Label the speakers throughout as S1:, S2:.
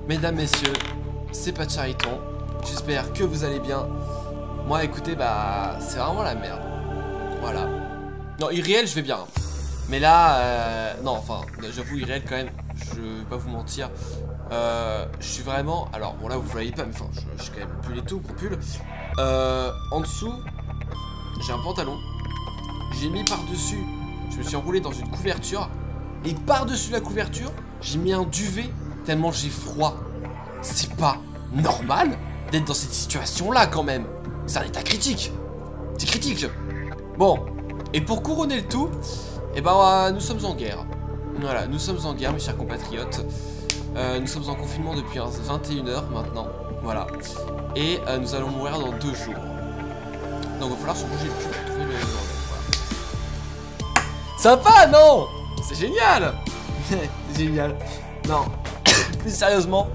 S1: Mesdames, messieurs, c'est Patchariton. J'espère que vous allez bien. Moi, écoutez, bah, c'est vraiment la merde. Voilà. Non, irréel, je vais bien. Mais là, non, enfin, j'avoue, irréel quand même, je vais pas vous mentir. Je suis vraiment. Alors, bon, là, vous voyez pas, mais enfin, je suis quand même pull et tout, gros pull. En dessous, j'ai un pantalon. J'ai mis par-dessus, je me suis enroulé dans une couverture. Et par-dessus la couverture, j'ai mis un duvet tellement j'ai froid. C'est pas normal d'être dans cette situation-là quand même. C'est un état critique. C'est critique. Bon, et pour couronner le tout, eh ben, nous sommes en guerre. Voilà, nous sommes en guerre, mes chers compatriotes. Nous sommes en confinement depuis 21 h maintenant. Voilà. Et nous allons mourir dans 2 jours. Donc il va falloir se bouger le cul pour trouver le... Voilà. Sympa, non? C'est génial. C'est génial. Non. Plus sérieusement.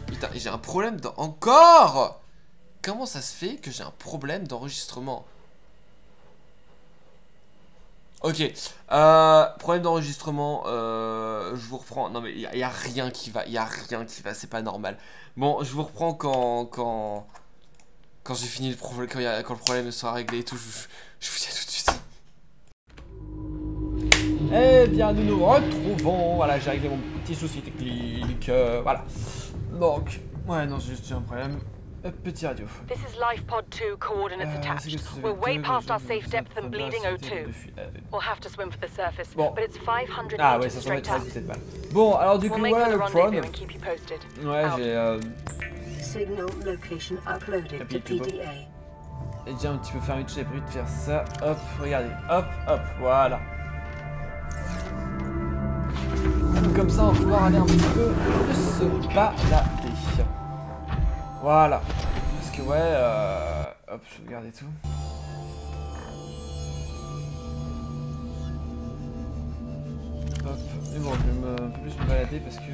S1: Putain, j'ai un problème encore. Comment ça se fait que j'ai un problème d'enregistrement? Ok, problème d'enregistrement, je vous reprends. Non mais il y a rien qui va, c'est pas normal. Bon, je vous reprends quand j'ai fini le problème, quand le problème sera réglé et tout, je vous dis à tout de suite. Eh bien, nous nous retrouvons. Voilà, j'ai réglé mon petit souci technique. Voilà. Donc, ouais, non, j'ai juste un problème. Petit radio.
S2: This is LifePod 2 coordinates attached. We're way past our safe depth and bleeding O2. We'll have to swim for the surface,
S1: bon.
S2: but it's 500
S1: Ah ouais,
S2: meters
S1: ça
S2: straight
S1: semble
S2: up.
S1: être 17 balles. Bon, alors du coup, voilà le prone. Ouais, j'ai
S3: Signal location uploaded to PDA.
S1: Et déjà un petit peu fermé, j'ai prévu de faire ça. Hop, regardez, hop, hop, voilà. Comme ça, on va pouvoir aller un petit peu se balader. Voilà. Parce que ouais, hop, je vais regarder tout. Hop, mais bon, je vais un peu plus me balader parce que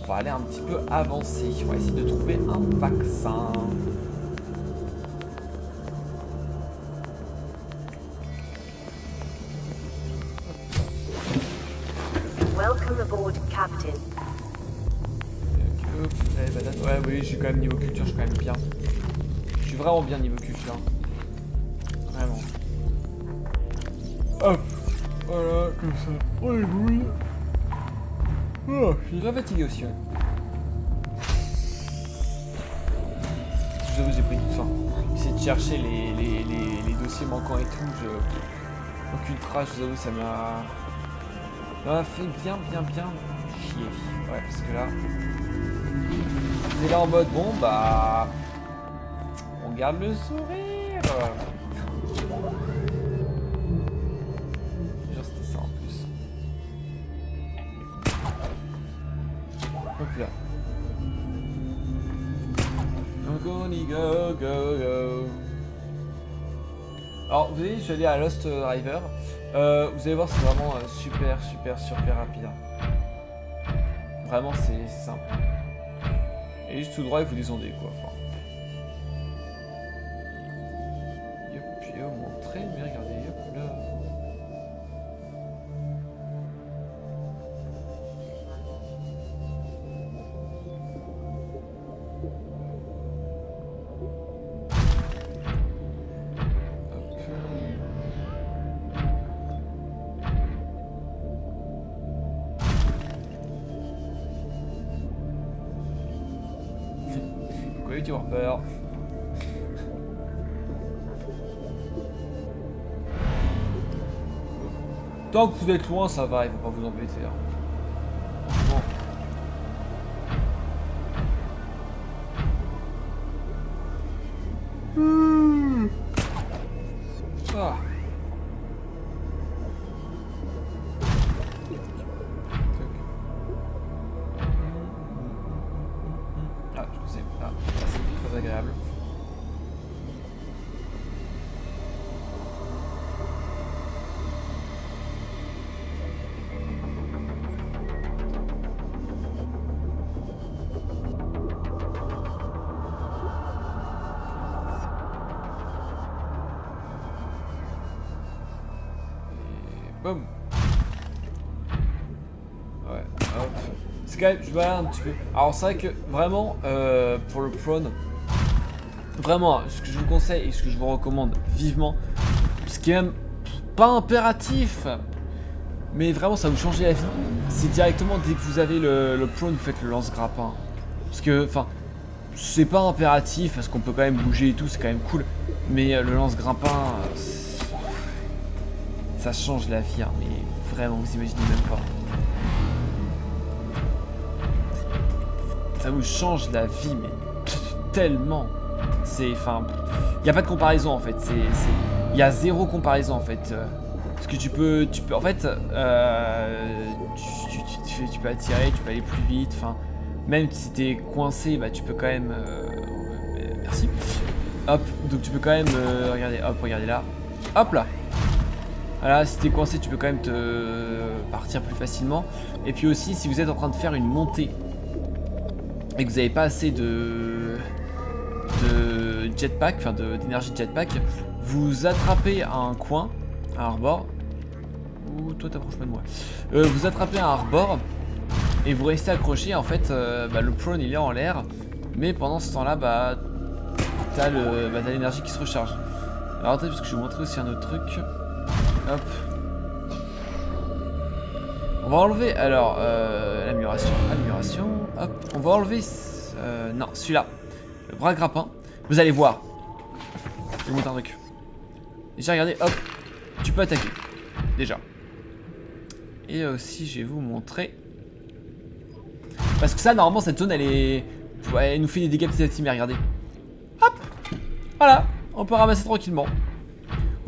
S1: on va aller un petit peu avancer. On va essayer de trouver un vaccin.
S3: Welcome aboard, Captain.
S1: Ouais, oui, je suis quand même niveau culture, je suis quand même bien. Je suis vraiment bien niveau culture. Vraiment. Hop. Voilà, comme ça. Oh les bouilles. Oh, je suis déjà fatigué aussi. Ouais. Je vous ai pris toute fin. J'essaie de chercher les dossiers manquants et tout. Aucune trace, je vous avoue, ça m'a fait bien chier. Ouais, parce que là... C'est là en mode, bon, bah... On garde le sourire. Genre, c'était ça en plus. Hop là. Go, go, go. Alors, vous voyez, je suis allé à Lost River. Vous allez voir, c'est vraiment super rapide. Vraiment, c'est simple. Et juste tout droit, il faut descendre quoi. Enfin. Yop, puis au montrer, mais regardez, hop là. Tu as peur. Tant que vous êtes loin, ça va, ils vont pas vous embêter. Hein. Bon. Ah. Ah, je sais. Ah, c'est très agréable. Boum. Ouais, hop. C'est quand même, je balade un petit peu. Alors c'est vrai que vraiment, pour le prone, vraiment, ce que je vous conseille et ce que je vous recommande vivement, ce qui est même pas impératif, mais vraiment ça va vous changer la vie, c'est directement dès que vous avez le prone, vous faites le lance-grappin. Parce que, enfin, c'est pas impératif, parce qu'on peut quand même bouger et tout, c'est quand même cool. Mais le lance-grappin, ça change la vie, hein, mais vraiment, vous imaginez même pas. Ça vous change la vie, mais tellement. C'est, enfin, il n'y a pas de comparaison en fait. Il y a zéro comparaison en fait. Parce que tu peux en fait, tu peux attirer, tu peux aller plus vite. Enfin, même si t'es coincé, bah tu peux quand même. Merci. Hop, donc tu peux quand même regardez, hop, regardez là. Hop là. Voilà, si t'es coincé, tu peux quand même te partir plus facilement. Et puis aussi, si vous êtes en train de faire une montée et que vous n'avez pas assez de jetpack, enfin d'énergie de jetpack, vous attrapez un coin, un harbor. Ouh, toi t'approches pas de moi. Vous attrapez un harbor et vous restez accroché. En fait, le prone il est en l'air, mais pendant ce temps-là, t'as l'énergie qui se recharge. Alors attendez, parce que je vais vous montrer aussi un autre truc. Hop. On va enlever alors l'amélioration, hop, on va enlever non, celui-là, le bras grappin. Vous allez voir. Je vais vous montrer un truc. Déjà regardez, hop, tu peux attaquer. Déjà. Et aussi je vais vous montrer. Parce que ça normalement cette zone elle nous fait des dégâts petit à petit, mais regardez. Hop. Voilà, on peut ramasser tranquillement.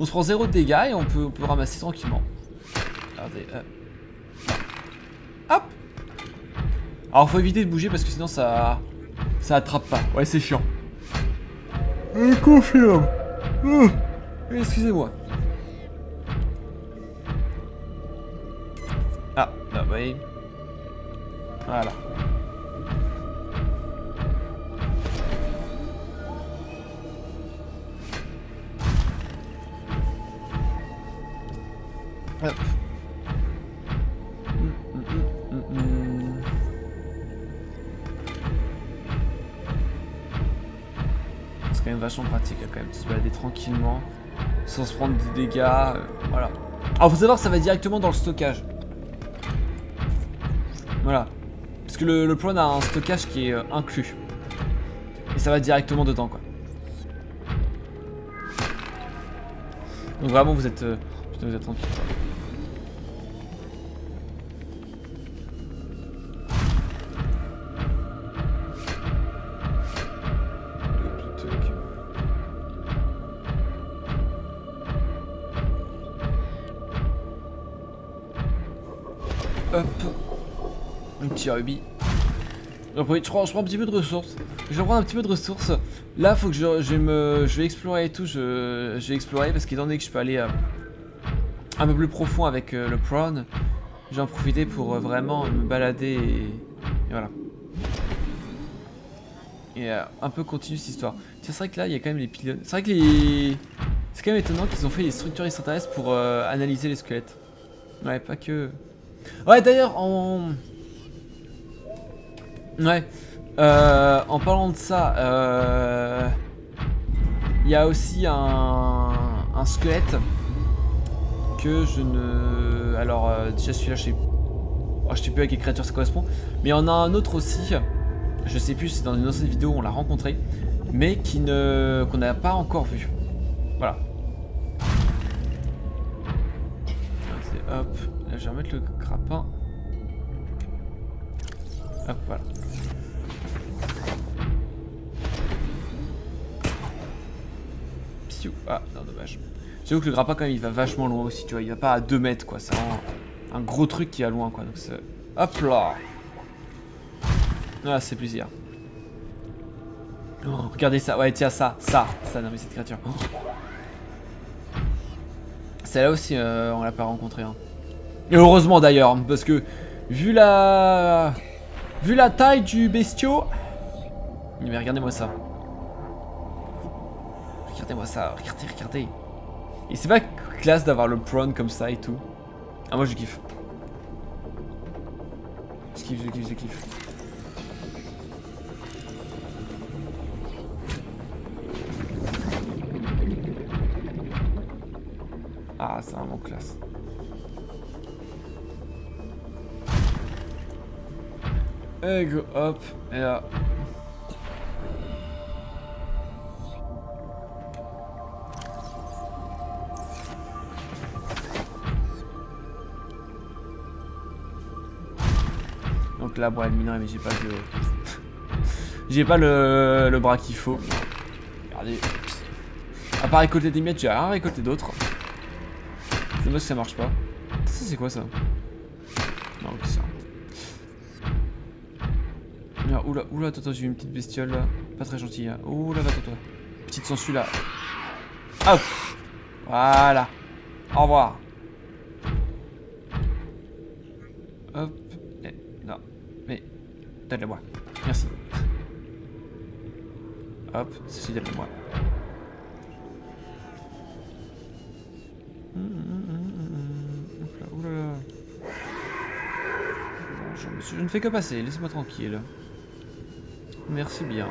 S1: On se prend 0 de dégâts et on peut ramasser tranquillement. Regardez, hop. Alors faut éviter de bouger parce que sinon ça attrape pas. Ouais, c'est chiant. Confirme. Excusez-moi. Ah, bah oui. Voilà. Hop. C'est quand même vachement pratique quand même de se balader tranquillement sans se prendre des dégâts, voilà. Alors faut savoir que ça va directement dans le stockage. Voilà. Parce que le prone a un stockage qui est inclus. Et ça va directement dedans quoi. Donc vraiment vous êtes tranquille quoi. Hop, un petit rubis. Après, je prends un petit peu de ressources. Je vais prendre un petit peu de ressources. Là, faut que je vais explorer et tout. Je vais explorer parce qu'étant donné que je peux aller un peu plus profond avec le prone, je vais en profiter pour vraiment me balader et voilà. Et un peu continuer cette histoire. Tiens, c'est vrai que là, il y a quand même les pylônes. C'est vrai que c'est quand même étonnant qu'ils ont fait des structures extraterrestres pour analyser les squelettes. Ouais, pas que. Ouais, d'ailleurs, ouais, en parlant de ça, il y a aussi un squelette que je ne... Alors, déjà celui-là, je sais plus à quelle créature ça correspond, mais il y en a un autre aussi, je sais plus, c'est dans une ancienne vidéo, on l'a rencontré, mais qu'on n'a pas encore vu. Voilà. Hop, là je vais remettre le grappin. Hop, voilà. Psiou. Ah, non, dommage. J'avoue que le grappin quand même il va vachement loin aussi, tu vois, il va pas à 2 mètres quoi, c'est un gros truc qui va loin quoi, donc c'est... Hop là. Ah, c'est plaisir. Oh, regardez ça, ouais tiens ça, non mais cette créature. Oh. Celle-là aussi, on l'a pas rencontré. Hein. Et heureusement d'ailleurs, parce que vu la taille du bestiau, mais regardez-moi ça. Regardez-moi ça, regardez. Et c'est pas classe d'avoir le prone comme ça et tout.
S4: Ah moi je kiffe. Je kiffe. Ah c'est vraiment classe. Et go hop, et là. Donc là, bon, elle minerait, mais j'ai pas de... j'ai pas le bras qu'il faut. Regardez. À part récolter des miettes, j'ai rien récolté d'autres. C'est dommage que ça marche pas. Ça, c'est quoi ça? Non, ok, ça. Oula, attends, j'ai une petite bestiole là. Pas très gentille. Hein. Oula, attends. Petite sangsue là. Hop! Voilà. Au revoir. Hop. Non. Mais. T'as de la bois. Merci. Hop, c'est de la bois. Oula. Je ne fais que passer, laissez-moi tranquille. Merci bien.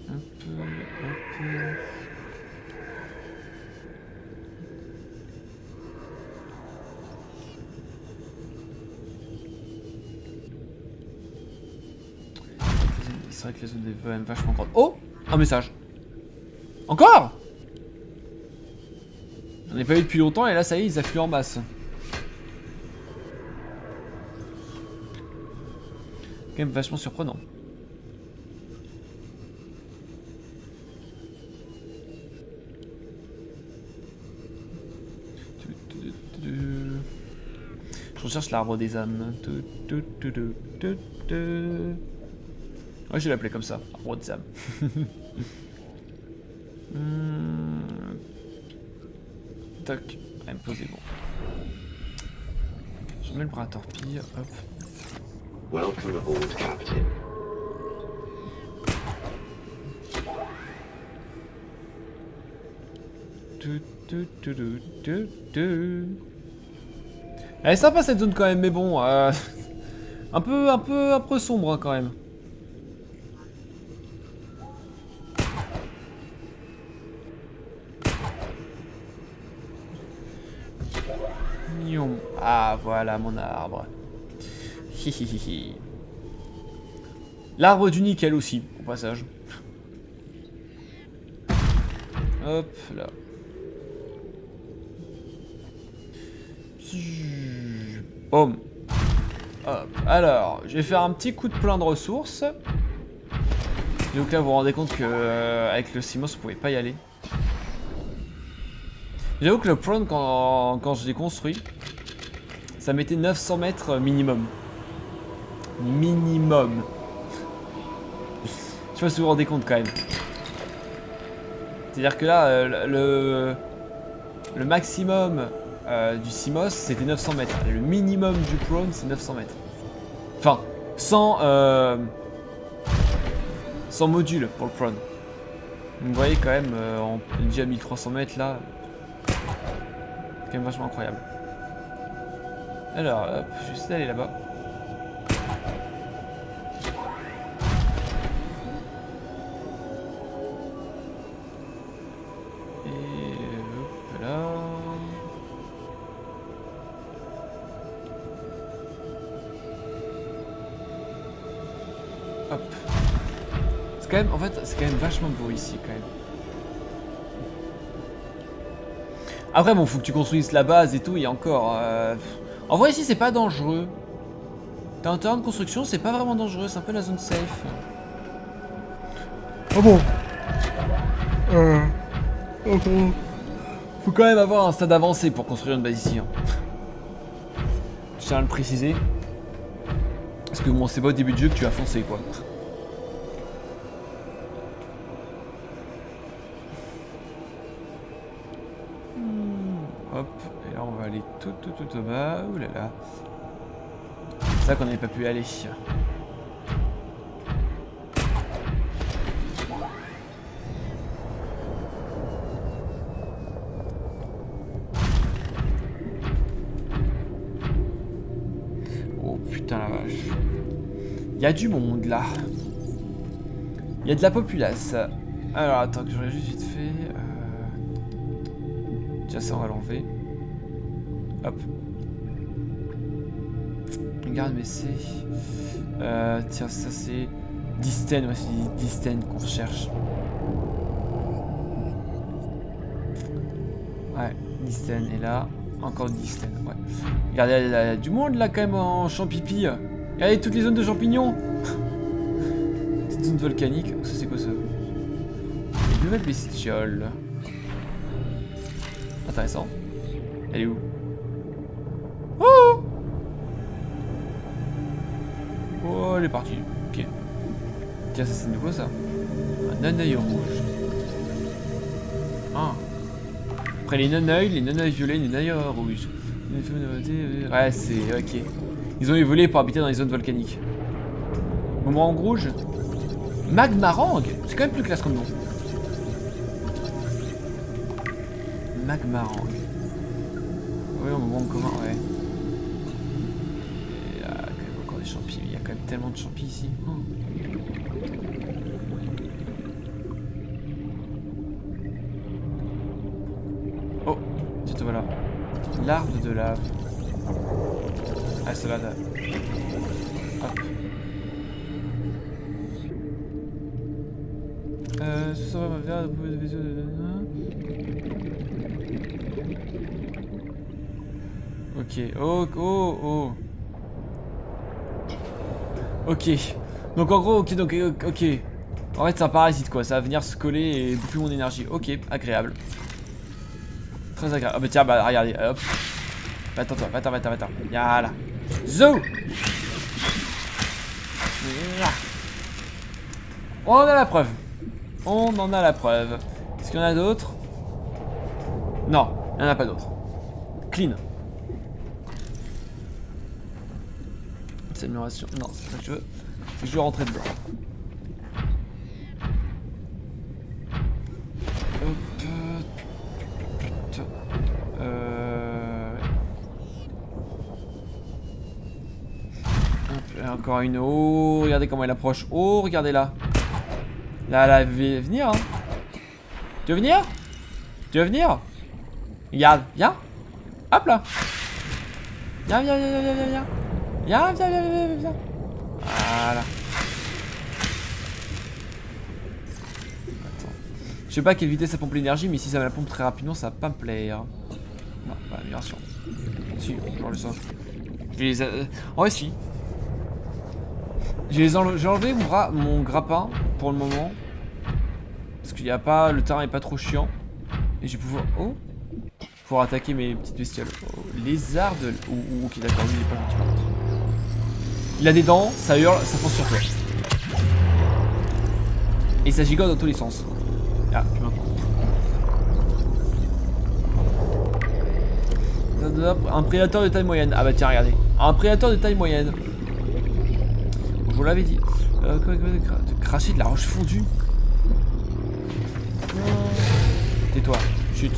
S4: Hop. C'est vrai que la zone est quand même vachement grande. Oh! Un message. Encore? J'en ai pas eu depuis longtemps et là ça y est, ils affluent en masse. Quand même vachement surprenant. Je recherche l'arbre des âmes. Ouais, je vais l'appeler comme ça, arbre des âmes. Toc, elle me posait bon. Je mets le bras à torpille, hop.
S5: Welcome aboard, Captain. Elle est sympa cette zone quand même, mais bon, un peu sombre hein, quand même. Ah voilà mon arbre. Hihihihi. L'arbre du nickel aussi, au passage. Hop là. Boum. Hop. Alors, je vais faire un petit coup de plein de ressources. Donc là, vous vous rendez compte que avec le Simos, vous pouvez pas y aller. J'avoue que le prawn, quand je l'ai construit, ça mettait 900 mètres minimum. Minimum. Je sais pas si vous vous rendez compte quand même. C'est-à-dire que là, le maximum du Simos, c'était 900 mètres. Le minimum du prawn, c'est 900 mètres. Enfin, sans module pour le prawn. Donc, vous voyez quand même, on est déjà à 1300 mètres là. C'est quand même vachement incroyable. Alors, hop, je vais essayer d'aller là-bas. Et hop là. Hop. C'est quand même, en fait, c'est quand même vachement beau ici quand même. Après bon, faut que tu construises la base et tout, et encore. En vrai ici c'est pas dangereux. T'as un terrain de construction, c'est pas vraiment dangereux, c'est un peu la zone safe. Ah bon. Faut quand même avoir un stade avancé pour construire une base ici. Hein. Je tiens à le préciser. Parce que bon, c'est pas au début de jeu que tu vas foncer quoi. Hop, et là on va aller tout au bas. Ouh là là. C'est ça qu'on n'avait pas pu aller.
S4: Il y a du monde là. Il y a de la populace. Alors attends que je regarde juste vite fait. Déjà ça on va l'enlever. Hop. Regarde mais c'est... tiens ça c'est... Disten, ouais c'est Disten qu'on recherche. Ouais, Disten est là. Encore Disten, ouais. Regardez, il y a du monde là quand même en champipi. Regardez toutes les zones de champignons. Petite zone volcanique. Ça c'est quoi ça? Une nouvelle bestiole. Intéressant. Elle est où? Oh! Oh, elle est partie. Ok. Tiens, ça c'est nouveau ça. Un œil rouge. Ah. Après les non-œils violets, les non-œils rouges. Ouais, c'est ok. Ils ont évolué pour habiter dans les zones volcaniques. Moment en rouge. Magmarang. C'est quand même plus classe comme nom. Magmarang. Oui, au moment commun, ouais. Il y a quand même encore des champis. Il y a quand même tellement de champis ici. Oh. Oh, tiens, te voilà. L'arbre de lave. Ah, ça va là. Hop. Ça va me faire de vaisseau de... Ok, oh, oh, oh. Ok. Donc en gros, ok, donc, ok. En fait, c'est un parasite quoi, ça va venir se coller et bouffer mon énergie. Ok, agréable. Très agréable. Ah bah tiens, bah regardez, hop. Attends, va-t'en. Yala. Zo. On en a la preuve. On en a la preuve. Est-ce qu'il y en a d'autres? Non, il n'y en a pas d'autres. Clean. Amélioration. Non, c'est pas ce que je veux. C'est que je veux rentrer dedans. Hop, encore une. Oh, regardez comment elle approche. Oh, regardez là. Là, elle veut venir. Hein. Tu veux venir? Tu veux venir? Regarde, viens. Hop là. Viens. Viens. Voilà. Attends. Je sais pas à quelle vitesse ça pompe l'énergie, mais si ça me la pompe très rapidement, ça va pas me plaire. Non, pas l'amélioration. Si, on le sens. Je vais les... En vrai, si. J'ai enlevé mon grappin pour le moment. Parce qu'il n'y a pas... Le terrain est pas trop chiant. Et je vais pouvoir... Oh, pour attaquer mes petites bestioles. Oh, lézard de... Oh, ok, d'accord, lui il est pas gentil par contre. Il a des dents, ça hurle, ça fonce sur toi. Et ça gigote dans tous les sens. Ah, plus maintenant. Un prédateur de taille moyenne. Ah bah tiens, regardez. Un prédateur de taille moyenne. Je vous l'avais dit. Cracher de la roche fondue. Tais-toi, chute.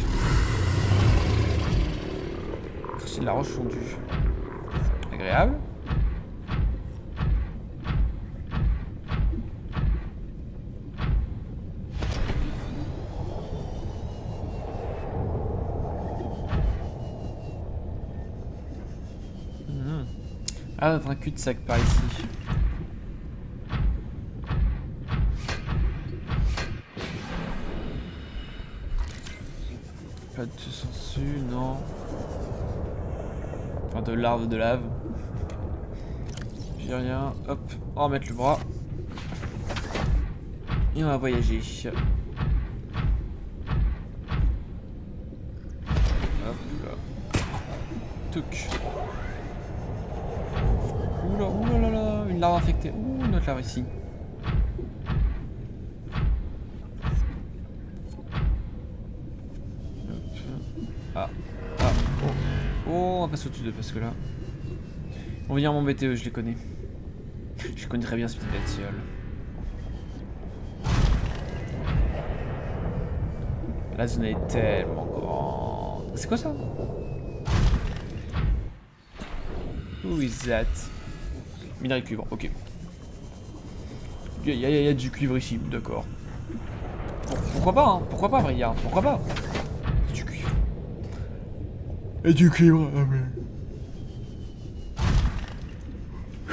S4: Cracher de la roche fondue. Agréable. Ah, notre un cul-de-sac par ici. Pas de sensu, non. Enfin, de larve de lave. J'ai rien. Hop, on va mettre le bras. Et on va voyager. Hop là. Touc. Oula là, une larve infectée. Ouh, notre larve ici. Ah, oh, on va passer au-dessus d'eux parce que là. On va venir m'embêter eux, je les connais. Je connais très bien ce petit bestiole. La zone est tellement grande. C'est quoi ça? Who is that? Minerai cuivre, ok. Il y a du cuivre ici, d'accord. Pourquoi pas, hein? Pourquoi pas, Vrillard? Pourquoi pas? Du cuivre. Et du cuivre, ah mais...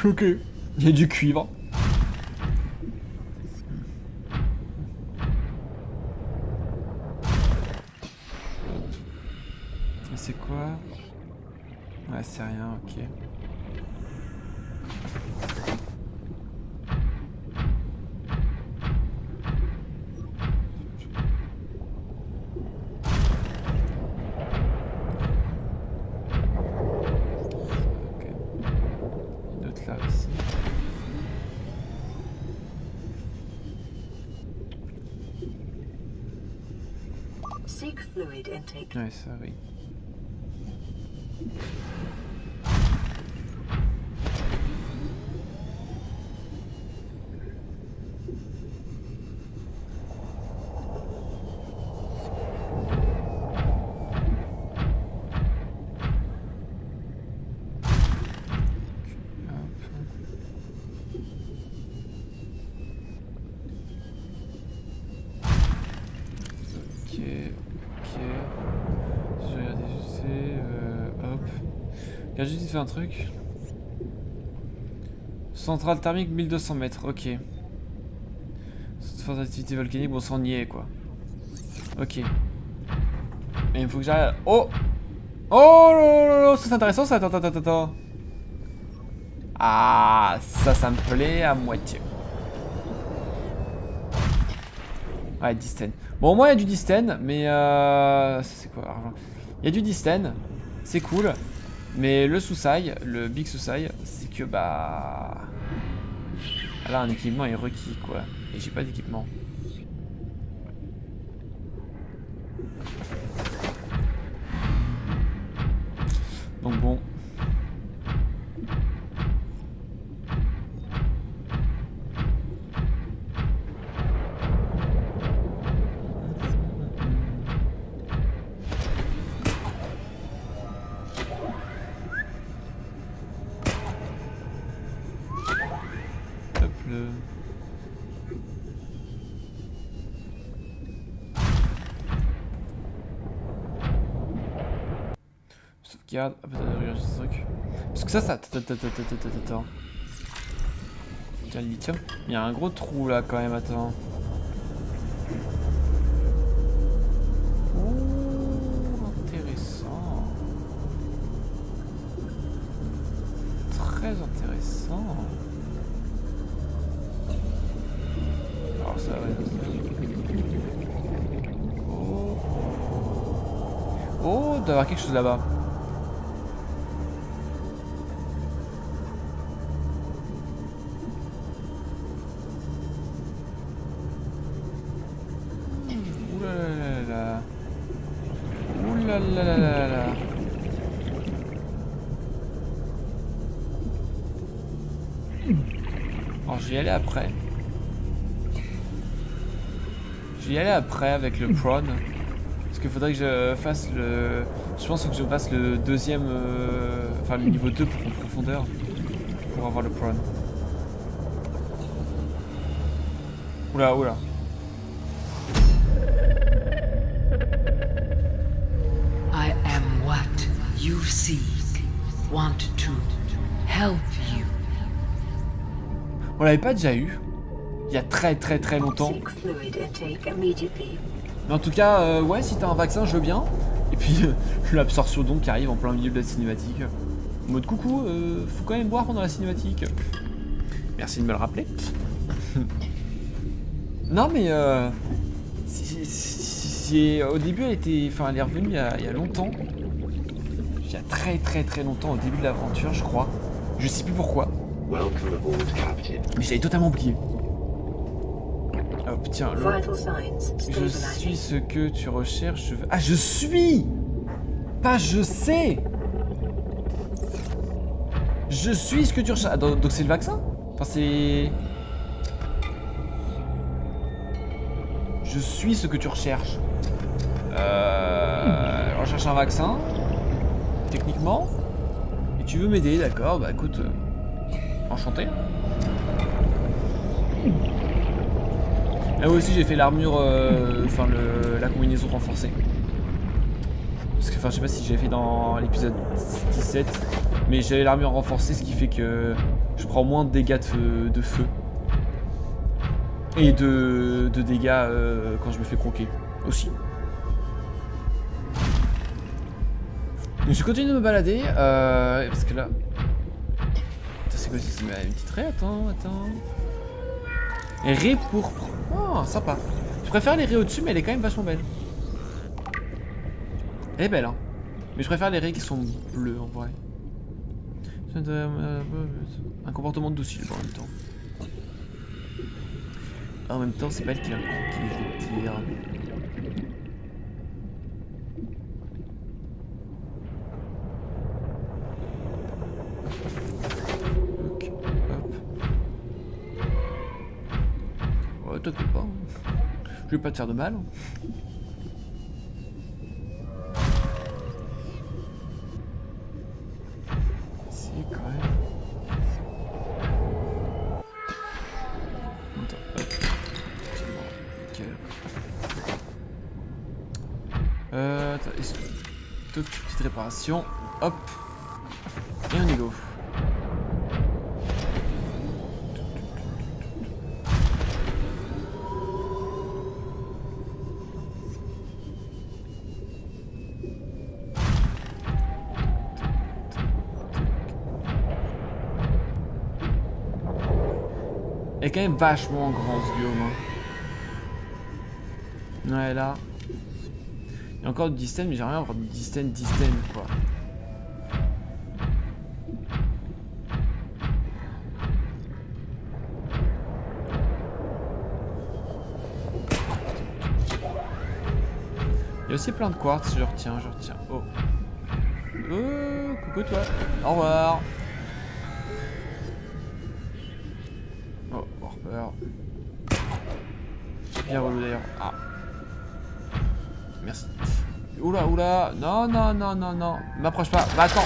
S4: Ok. Il y a du cuivre. Et c'est quoi? Ouais, c'est rien, ok.
S3: Seek fluid intake.
S4: Ouais, ça, oui. J'ai juste fait un truc. Centrale thermique 1200 mètres, ok. Cette force d'activité volcanique, bon ça on y est quoi. Ok. Et il faut que j'arrive. Oh! Oh, ça c'est intéressant ça, attends. Ah, ça me plaît à moitié. Ouais, Disten. Bon, moi il y a du Disten, mais ça c'est quoi? Il y a du Disten, c'est cool. Mais le Susai, le Big Susai, c'est que bah... Là un équipement est requis quoi. Et j'ai pas d'équipement. Donc bon. Sauvegarde, ah peut-être regarde ce truc. Parce que ça, attends. Tiens, le lithium. Il y a un gros trou là quand même, attends. Oh, intéressant. Très intéressant. Alors ça va. Oh, il doit y avoir quelque chose là-bas. Alors je vais y aller après. Je vais y aller après avec le prawn. Parce qu'il faudrait que je fasse le... Je pense que je passe le deuxième... Enfin le niveau 2 en profondeur. Pour avoir le prawn. Oula, oula.
S6: I am what you seek. Want to help you.
S4: On l'avait pas déjà eu. Il y a très longtemps. Mais en tout cas, ouais, si t'as un vaccin, je veux bien. Et puis, l'absorption donc qui arrive en plein milieu de la cinématique. En mode coucou, faut quand même boire pendant la cinématique. Merci de me le rappeler. Non mais au début elle était, enfin elle est revenue il y a longtemps. Il y a très longtemps au début de l'aventure je crois. Je sais plus pourquoi. Mais j'avais totalement oublié. Hop tiens, je suis ce que tu recherches. Ah je suis. Pas je sais. Je suis ce que tu recherches. Ah, donc c'est le vaccin. Enfin c'est... Je suis ce que tu recherches. On cherche un vaccin. Techniquement. Et tu veux m'aider, d'accord. Bah écoute. Enchanté. Là aussi j'ai fait l'armure, enfin la combinaison renforcée. Parce que enfin je sais pas si j'avais fait dans l'épisode 17, mais j'avais l'armure renforcée, ce qui fait que je prends moins de dégâts de feu. Et de dégâts quand je me fais croquer aussi. Donc je continue de me balader, parce que là... C'est quoi, c'est une petite raie? Attends. Raie pourpre. Oh, sympa. Je préfère les raies au-dessus, mais elle est quand même vachement belle. Elle est belle, hein. Mais je préfère les raies qui sont bleues, en vrai. Un comportement docile, en même temps. En même temps, c'est pas elle qui a croqué, je vais te dire. Ok, hop. Ouais, t'inquiète pas. Je vais pas te faire de mal. Si, quand même. Attends, hop. C'est bon, nickel. Attends, petite réparation. Hop. Et on y go. Elle est quand même vachement grand ce biome. Hein. Ouais, là. Il y a encore du Disten, mais j'aimerais bien avoir du Disten quoi. Il y a aussi plein de quartz, je retiens. Oh. Oh, coucou toi. Au revoir. Oh, Warper. Bien relou d'ailleurs. Ah. Merci. Oula. Non. M'approche pas. Va-t'en.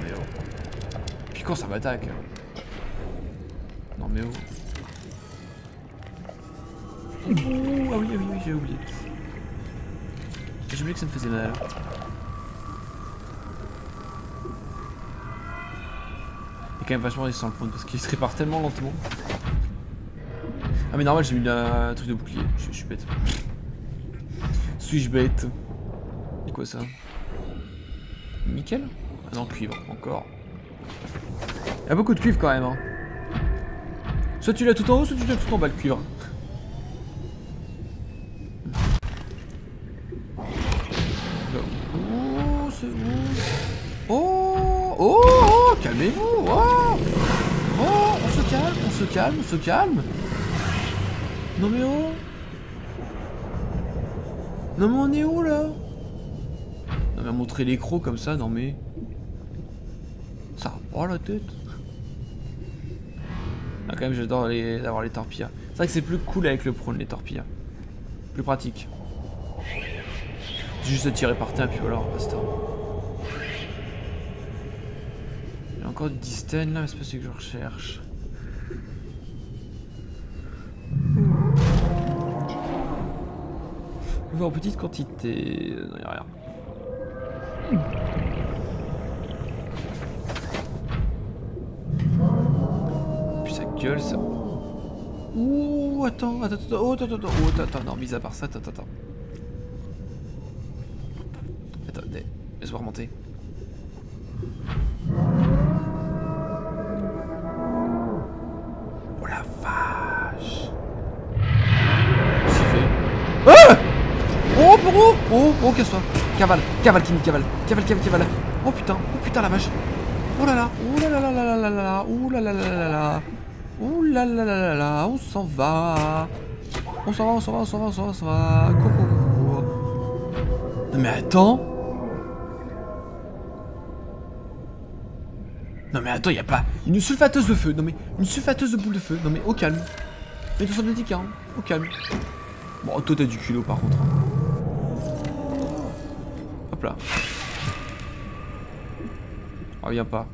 S4: Mais oh. Puis quand ça m'attaque. Non mais oh. Ouh, ah oui, j'ai oublié. J'ai oublié que ça me faisait mal. Il est quand même vachement résistant le point parce qu'il se répare tellement lentement. Ah mais normal, j'ai mis un truc de bouclier. Je suis bête. Suis-je bête? C'est quoi ça? Nickel? Ah non, cuivre, encore. Il y a beaucoup de cuivre quand même. Hein. Soit tu l'as tout en haut, soit tu l'as tout en bas le cuivre. Oh, c'est bon. Oh, calmez-vous. Oh, on se calme. Non mais oh. Non mais on est où là? Non mais montrer les crocs comme ça, non mais... Ça va pas la tête. Ah, quand même j'adore avoir les torpilles. C'est vrai que c'est plus cool avec le prône les torpilles. Plus pratique. Juste à tirer par terre et puis voilà, basta. Il y a encore du Disten là, mais c'est pas ce que je recherche. En petite quantité. Non, y'a rien. Puis ça gueule ça. Ouh, attends. Oh, attends. Non, mis à part ça, attends. Attendez, laisse-moi remonter. Oh la vache. C'est fait. Ah! Oh, casse-toi. Cavale. Oh putain la vache. Oh là là. On s'en va. Coucou. Non mais attends. Y a pas une sulfateuse de feu. Non mais une sulfateuse de boule de feu. Non mais au calme. Mais tout ça me dit hein. Au calme. Bon, toi t'as du culot par contre. Hop là. Reviens pas.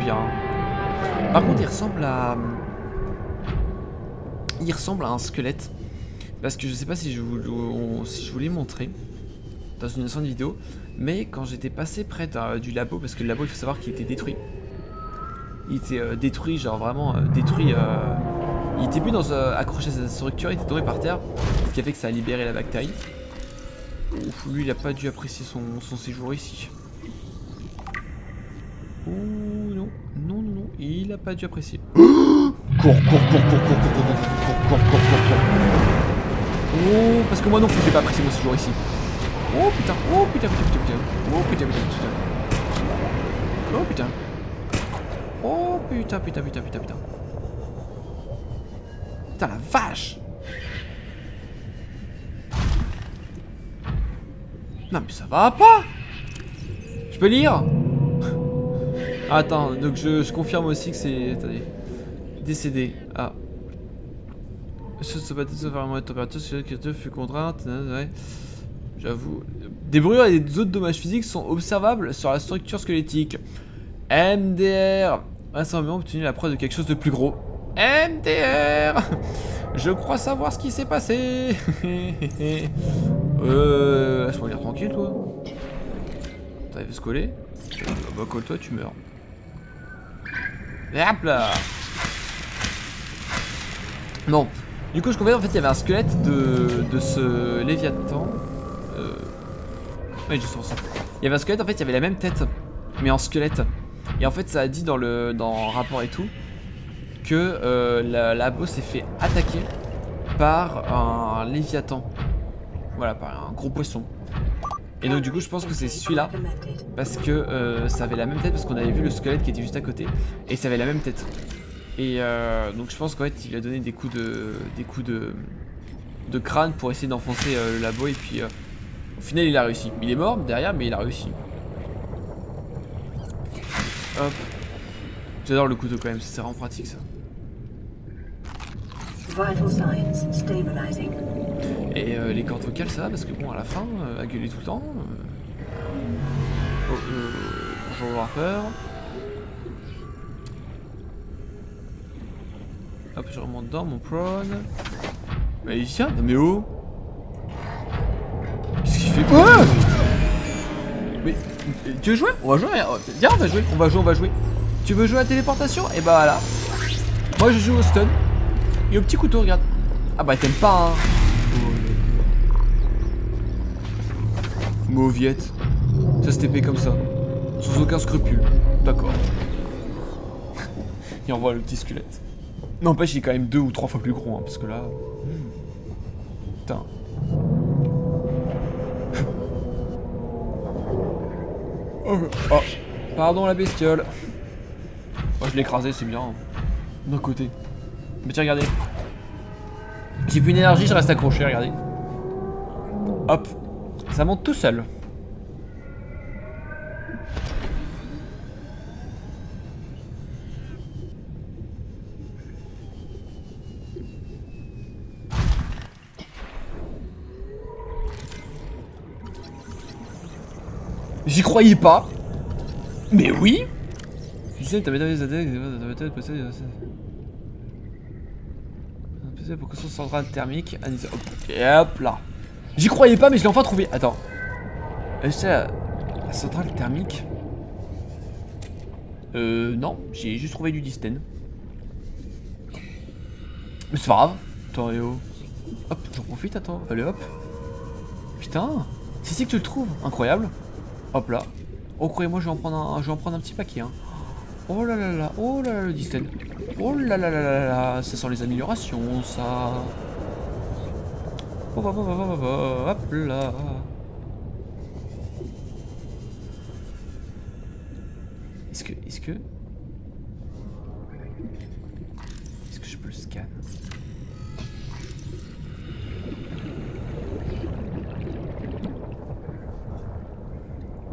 S4: bien. Par contre, il ressemble à... Il ressemble à un squelette. Parce que je sais pas si je vous l'ai montré dans une ancienne vidéo. Mais quand j'étais passé près du labo, parce que le labo, il faut savoir qu'il était détruit. Il était détruit, genre vraiment détruit. Il était plus accroché à sa structure, il était tombé par terre. Ce qui a fait que ça a libéré la bactérie. Ouf, lui, il a pas dû apprécier son séjour ici. Oh non, non, non, non, il a pas dû apprécier. Cours. Oh, parce que moi non plus, j'ai pas apprécié mon séjour ici. Oh putain, oh putain, putain, putain, putain. Oh putain, putain, putain. Oh putain. Oh putain, putain, putain, putain, putain. Putain, la vache. Non mais ça va pas. Je peux lire? Attends, donc je confirme aussi que c'est... Attendez. Décédé. Ah. Ce battait de vraiment la température, celui qui fut contrainte. Ouais. J'avoue. Des brûlures et des autres dommages physiques sont observables sur la structure squelettique. MDR. Récemment obtenu la preuve de quelque chose de plus gros. MDR. Je crois savoir ce qui s'est passé. Laisse-moi lire tranquille, toi. T'arrives à se coller? Bah, colle-toi, tu meurs. Et hop là. Non. Du coup, je confirme, en fait, il y avait un squelette de ce Léviathan. Oui, juste pour ça. Il y avait un squelette, en fait, il y avait la même tête, mais en squelette. Et en fait, ça a dit dans le rapport et tout que la boss s'est fait attaquer par un Léviathan. Voilà, par un gros poisson. Et donc du coup je pense que c'est celui-là. Parce que ça avait la même tête, parce qu'on avait vu le squelette qui était juste à côté. Et ça avait la même tête. Et donc je pense qu'en fait il lui a donné des coups de crâne pour essayer d'enfoncer le labo. Et puis au final il a réussi. Il est mort derrière mais il a réussi. Hop. J'adore le couteau quand même, c'est vraiment pratique ça. Et les cordes vocales ça va parce que bon à la fin, à gueuler tout le temps. Bonjour Warper. Hop, je remonte dedans mon prone. Magicien, non mais oh. Qu'est-ce qu'il fait? Mais tu veux jouer? On va jouer. Viens, on va jouer. Tu veux jouer à la téléportation? Et bah voilà. Moi je joue au stun. Et au petit couteau, regarde. Ah bah t'aimes pas hein. Mauviette. Ça se TP comme ça. Sans aucun scrupule. D'accord. Il envoie le petit squelette. N'empêche, il est quand même 2 ou 3 fois plus gros, hein, parce que là... Putain. Oh, pardon la bestiole. Moi je l'ai écrasé, c'est bien. D'un côté. Mais tiens, regardez. J'ai plus d'énergie, je reste accroché, regardez. Hop. Ça monte tout seul. J'y croyais pas. Mais oui. Tu sais, t'avais pour construire centrale thermique. Et hop là. J'y croyais pas mais je l'ai enfin trouvé. Attends. C'est la centrale thermique. Non, j'ai juste trouvé du disten. Mais c'est pas grave. Attends, et oh. Hop, j'en profite, attends. Allez hop. Putain. C'est ici que tu le trouves. Incroyable. Hop là. Oh, croyez-moi, je vais en prendre un petit paquet. Hein. Oh là là là. Oh là là, le disten. Oh là là là là là. Ça sent les améliorations, ça. Hop là. Est-ce que je peux le scan?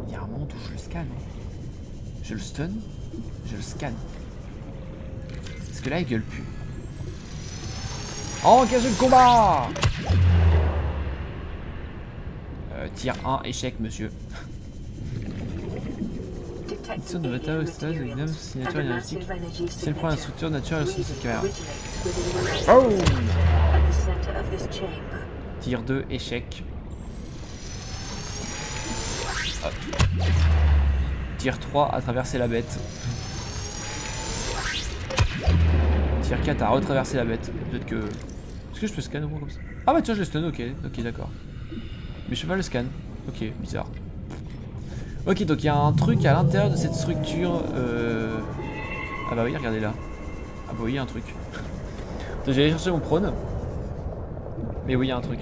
S4: Il y a un moment où je le scanne. Je le stun, je le scanne. Parce que là il gueule plus. Engagez le combat! Tir 1, échec monsieur.
S3: detected
S4: de
S3: alien
S4: bataille au stade
S3: materials
S4: d'une signature
S3: and a
S4: énergétique.
S3: massive energy
S4: Si elle prend la
S3: signature
S4: structure naturelle au sein de cette caméra.
S3: originates within the ray.
S4: Oh!
S3: At the center of this chamber,
S4: Tir 2, échec. Hop. Tir 3, à traverser la bête. Tir 4, à retraverser la bête. Peut-être que... Est-ce que je peux scan au moins comme ça? Ah bah tiens, je le stun, ok, d'accord. Mais je fais pas le scan. Ok, bizarre. Ok, donc il y a un truc à l'intérieur de cette structure. Ah bah oui, regardez là. Ah bah oui, il y a un truc. J'allais chercher mon prône. Mais oui, il y a un truc.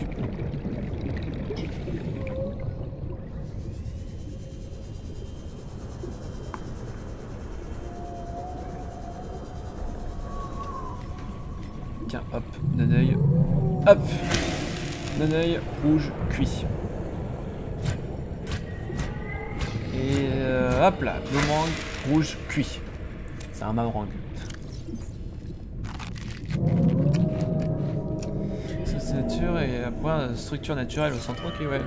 S4: Tiens, hop, d'un œil. Hop! D'un œil, rouge, cuit. Et hop là, boomerang, rouge, cuit. C'est un boomerang. C'est nature et après structure naturelle au centre. Ok, ouais.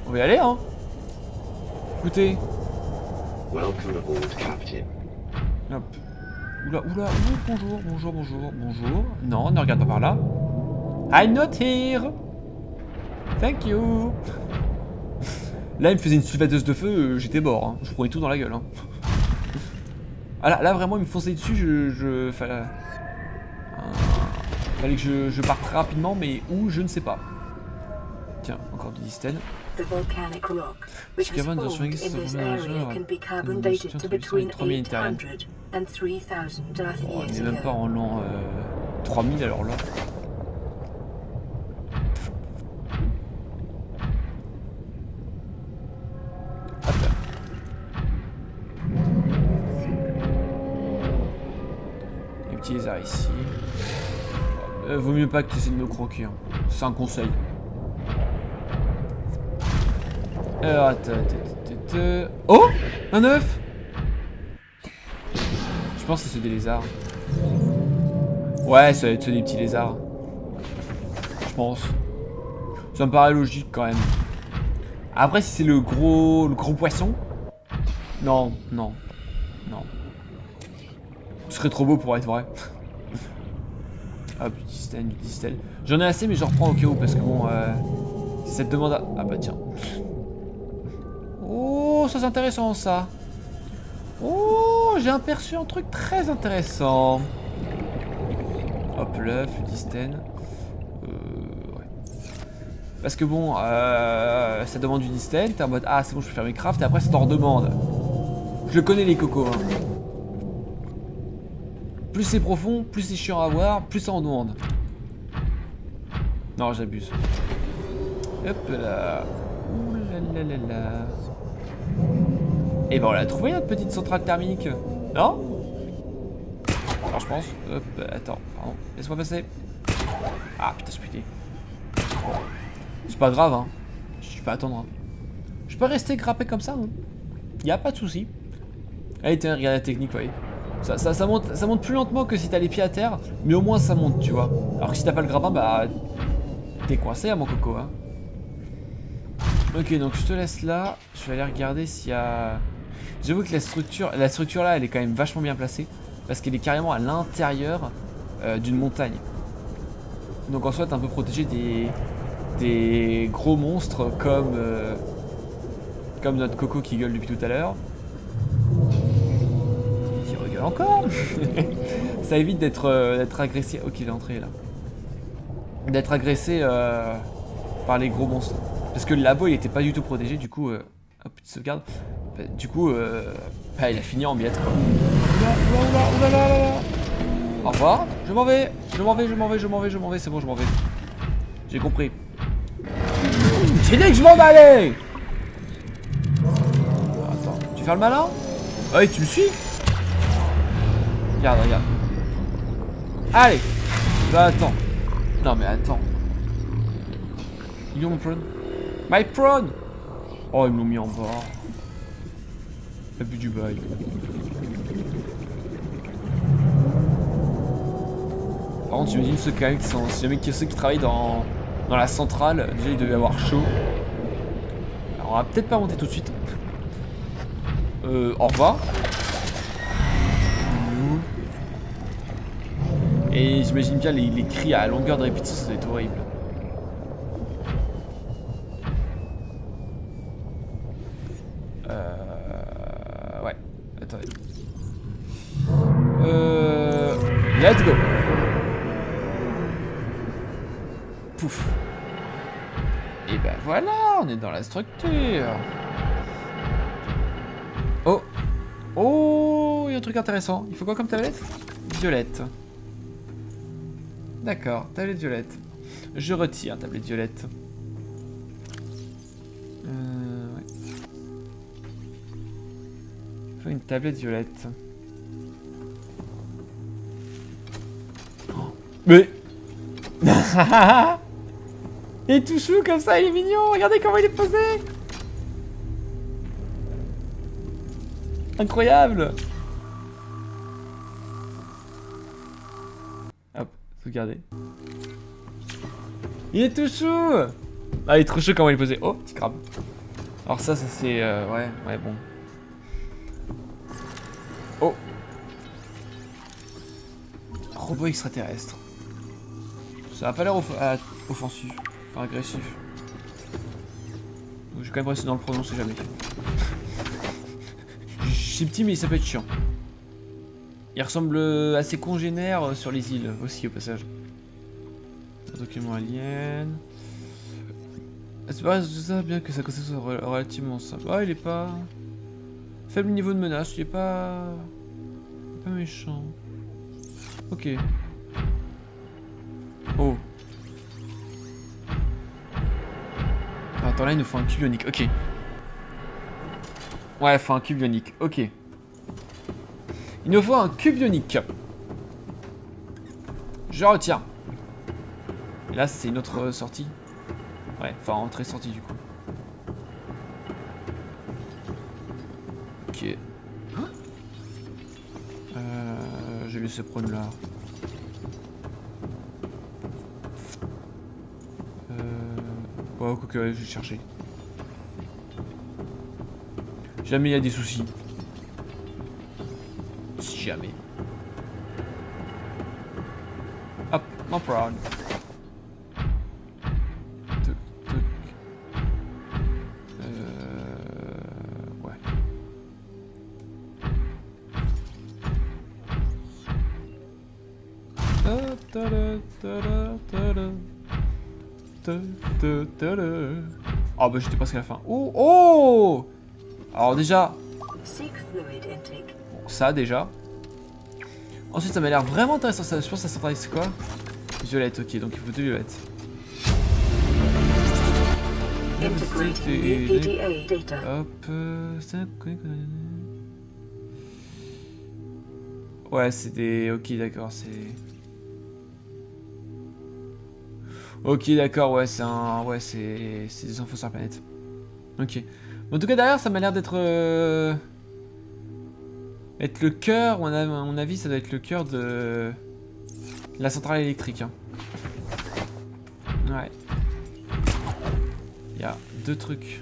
S4: On va y aller, hein. Écoutez.
S7: Welcome aboard, Captain.
S4: Hop. Oula, oula, bonjour, bonjour, bonjour, bonjour. Non, ne regarde pas par là. I'm not here. Thank you. Là, il me faisait une sulfateuse de feu, j'étais mort. Hein. Je prenais tout dans la gueule. Hein. Ah là, vraiment, il me fonçait dessus, fallait que je parte très rapidement, mais où, je ne sais pas. Tiens, encore du dystène.
S3: the volcanic rock, which has
S4: Carbone de
S3: formed in
S4: Schwingis
S3: this
S4: se
S3: area,
S4: remet
S3: can be carbon dated to between
S4: 3000 italiennes.
S3: 800 and 3000 Earth
S4: Oh, on
S3: years
S4: est même pas
S3: ago.
S4: en l'an 3000 alors là. Hop là. Les petits lézards ici. Vaut mieux pas que tu essaies de me croquer. Hein. C'est un conseil. Alors, attends. Oh! Un œuf! Je pense que c'est des lézards. Ouais, ça va être des petits lézards. Je pense. Ça me paraît logique quand même. Après, si c'est le gros poisson. Non. Ce serait trop beau pour être vrai. Hop, du distel. J'en ai assez, mais je reprends au cas où parce que bon. Si ça te demande à... Ah bah tiens. Oh, ça c'est intéressant ça. Oh, j'ai aperçu un truc très intéressant. Hop, l'œuf, le dystène. Ouais. Parce que bon, ça demande du dystène. T'es en mode, ah c'est bon, je peux faire mes crafts. Et après, ça t'en redemande. Je le connais les cocos. Hein. Plus c'est profond, plus c'est chiant à voir, plus ça en demande. Non, j'abuse. Hop là. Ouh là là là là. Et ben on l'a trouvé notre petite centrale thermique. Non? Alors je pense. Hop, attends, pardon. Laisse-moi passer. Ah putain, je putain. Bon. C'est pas grave, hein. Je vais attendre. Hein. Je peux rester grappé comme ça, hein. Y'a pas de souci. Allez, tiens, regarde la technique, voyez. Ça monte plus lentement que si t'as les pieds à terre, mais au moins ça monte, tu vois. Alors que si t'as pas le grappin, bah t'es coincé, hein, mon coco, hein. Ok, donc je te laisse là. Je vais aller regarder s'il y a... J'avoue que la structure là, elle est quand même vachement bien placée. Parce qu'elle est carrément à l'intérieur d'une montagne. Donc en soi, t'es un peu protégé des gros monstres comme notre coco qui gueule depuis tout à l'heure. Il regueule encore. Ça évite d'être agressé. Ok, il est entré là. D'être agressé par les gros monstres. Parce que le labo il était pas du tout protégé, du coup, hop, petite sauvegarde. Du coup, il a fini en miettes quoi. Au revoir, je m'en vais, c'est bon, je m'en vais. J'ai compris. J'ai dit que je m'en allais. Attends, tu fais le malin? Ah oui, tu me suis? Regarde. Allez, bah attends. Non mais attends. Il est où mon prone? My prone! Oh, ils me l'ont mis en bas. Abus du bail. Par contre, j'imagine ceux quand même qui sont. Si jamais ceux qui travaillent dans la centrale, déjà ils devaient avoir chaud. Alors on va peut-être pas monter tout de suite. Au revoir. Et j'imagine bien les cris à longueur de répétition, ça doit être horrible. Ouais, attendez. Let's go. Pouf. Et ben voilà, on est dans la structure. Oh. Oh, il y a un truc intéressant. Il faut quoi comme tablette? Violette. D'accord, tablette violette. Je retire tablette violette. Ouais. Il faut une tablette violette. Oh. Mais il est tout chou comme ça, il est mignon. Regardez comment il est posé. Incroyable. Hop, regardez. Il est tout chou. Ah, il est trop chaud comment il est posé. Oh, petit crabe. Alors ça c'est... ouais, bon. Oh. Robot extraterrestre. Ça a pas l'air offensif. Enfin, agressif. Je vais quand même rester dans le pronom, c'est jamais. C'est petit mais ça peut être chiant. Il ressemble à ses congénères sur les îles aussi au passage. Un document alien. C'est pas ça bien que sa conception soit relativement simple. Ah, il est pas... Faible niveau de menace, il est pas... pas méchant. Ok. Oh. Attends, là il nous faut un cube ionique, ok. Ouais, il faut un cube ionique, ok. Il nous faut un cube ionique. Je retiens. Et là, c'est une autre sortie. Ouais, enfin, entrée-sortie du coup. Ok. Je vais laisser prendre là. Ouais, quoi que je vais chercher. Jamais il y a des soucis. Si jamais. Hop, no problem. Tuc, tuc. Ouais. Oh bah j'étais presque à la fin. Oh, oh. Alors déjà, bon, ça déjà. Ensuite ça m'a l'air vraiment intéressant. Ça, je pense que ça centralise quoi? Violette, ok, donc il faut deux violettes. Hop, ouais, c'est des... Ok, d'accord, c'est... Ok, d'accord, ouais, c'est un... Ouais, c'est des infos sur la planète. Ok. En tout cas, derrière, ça m'a l'air d'être... être le cœur, à mon avis, ça doit être le cœur de... la centrale électrique. Hein. Ouais. Il y a deux trucs.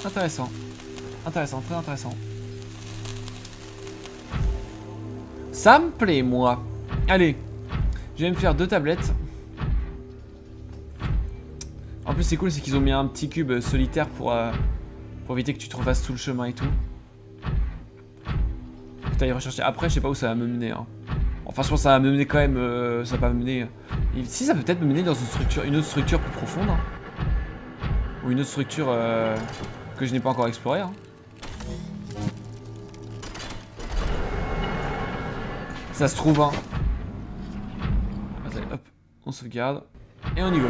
S4: Intéressant. Intéressant, très intéressant. Ça me plaît, moi. Allez. Je vais me faire 2 tablettes. En plus, c'est cool, c'est qu'ils ont mis un petit cube solitaire pour éviter que tu te refasses tout le chemin et tout. Que t'ailles rechercher. Après, je sais pas où ça va me mener. Hein. Enfin, je pense que ça va me mener quand même. Ça va pas me mener. Si, ça peut peut-être me mener dans une autre structure plus profonde. Hein. Ou une autre structure que je n'ai pas encore explorée. Hein. Ça se trouve, hein. Attendez, hop, on sauvegarde. Et on y go.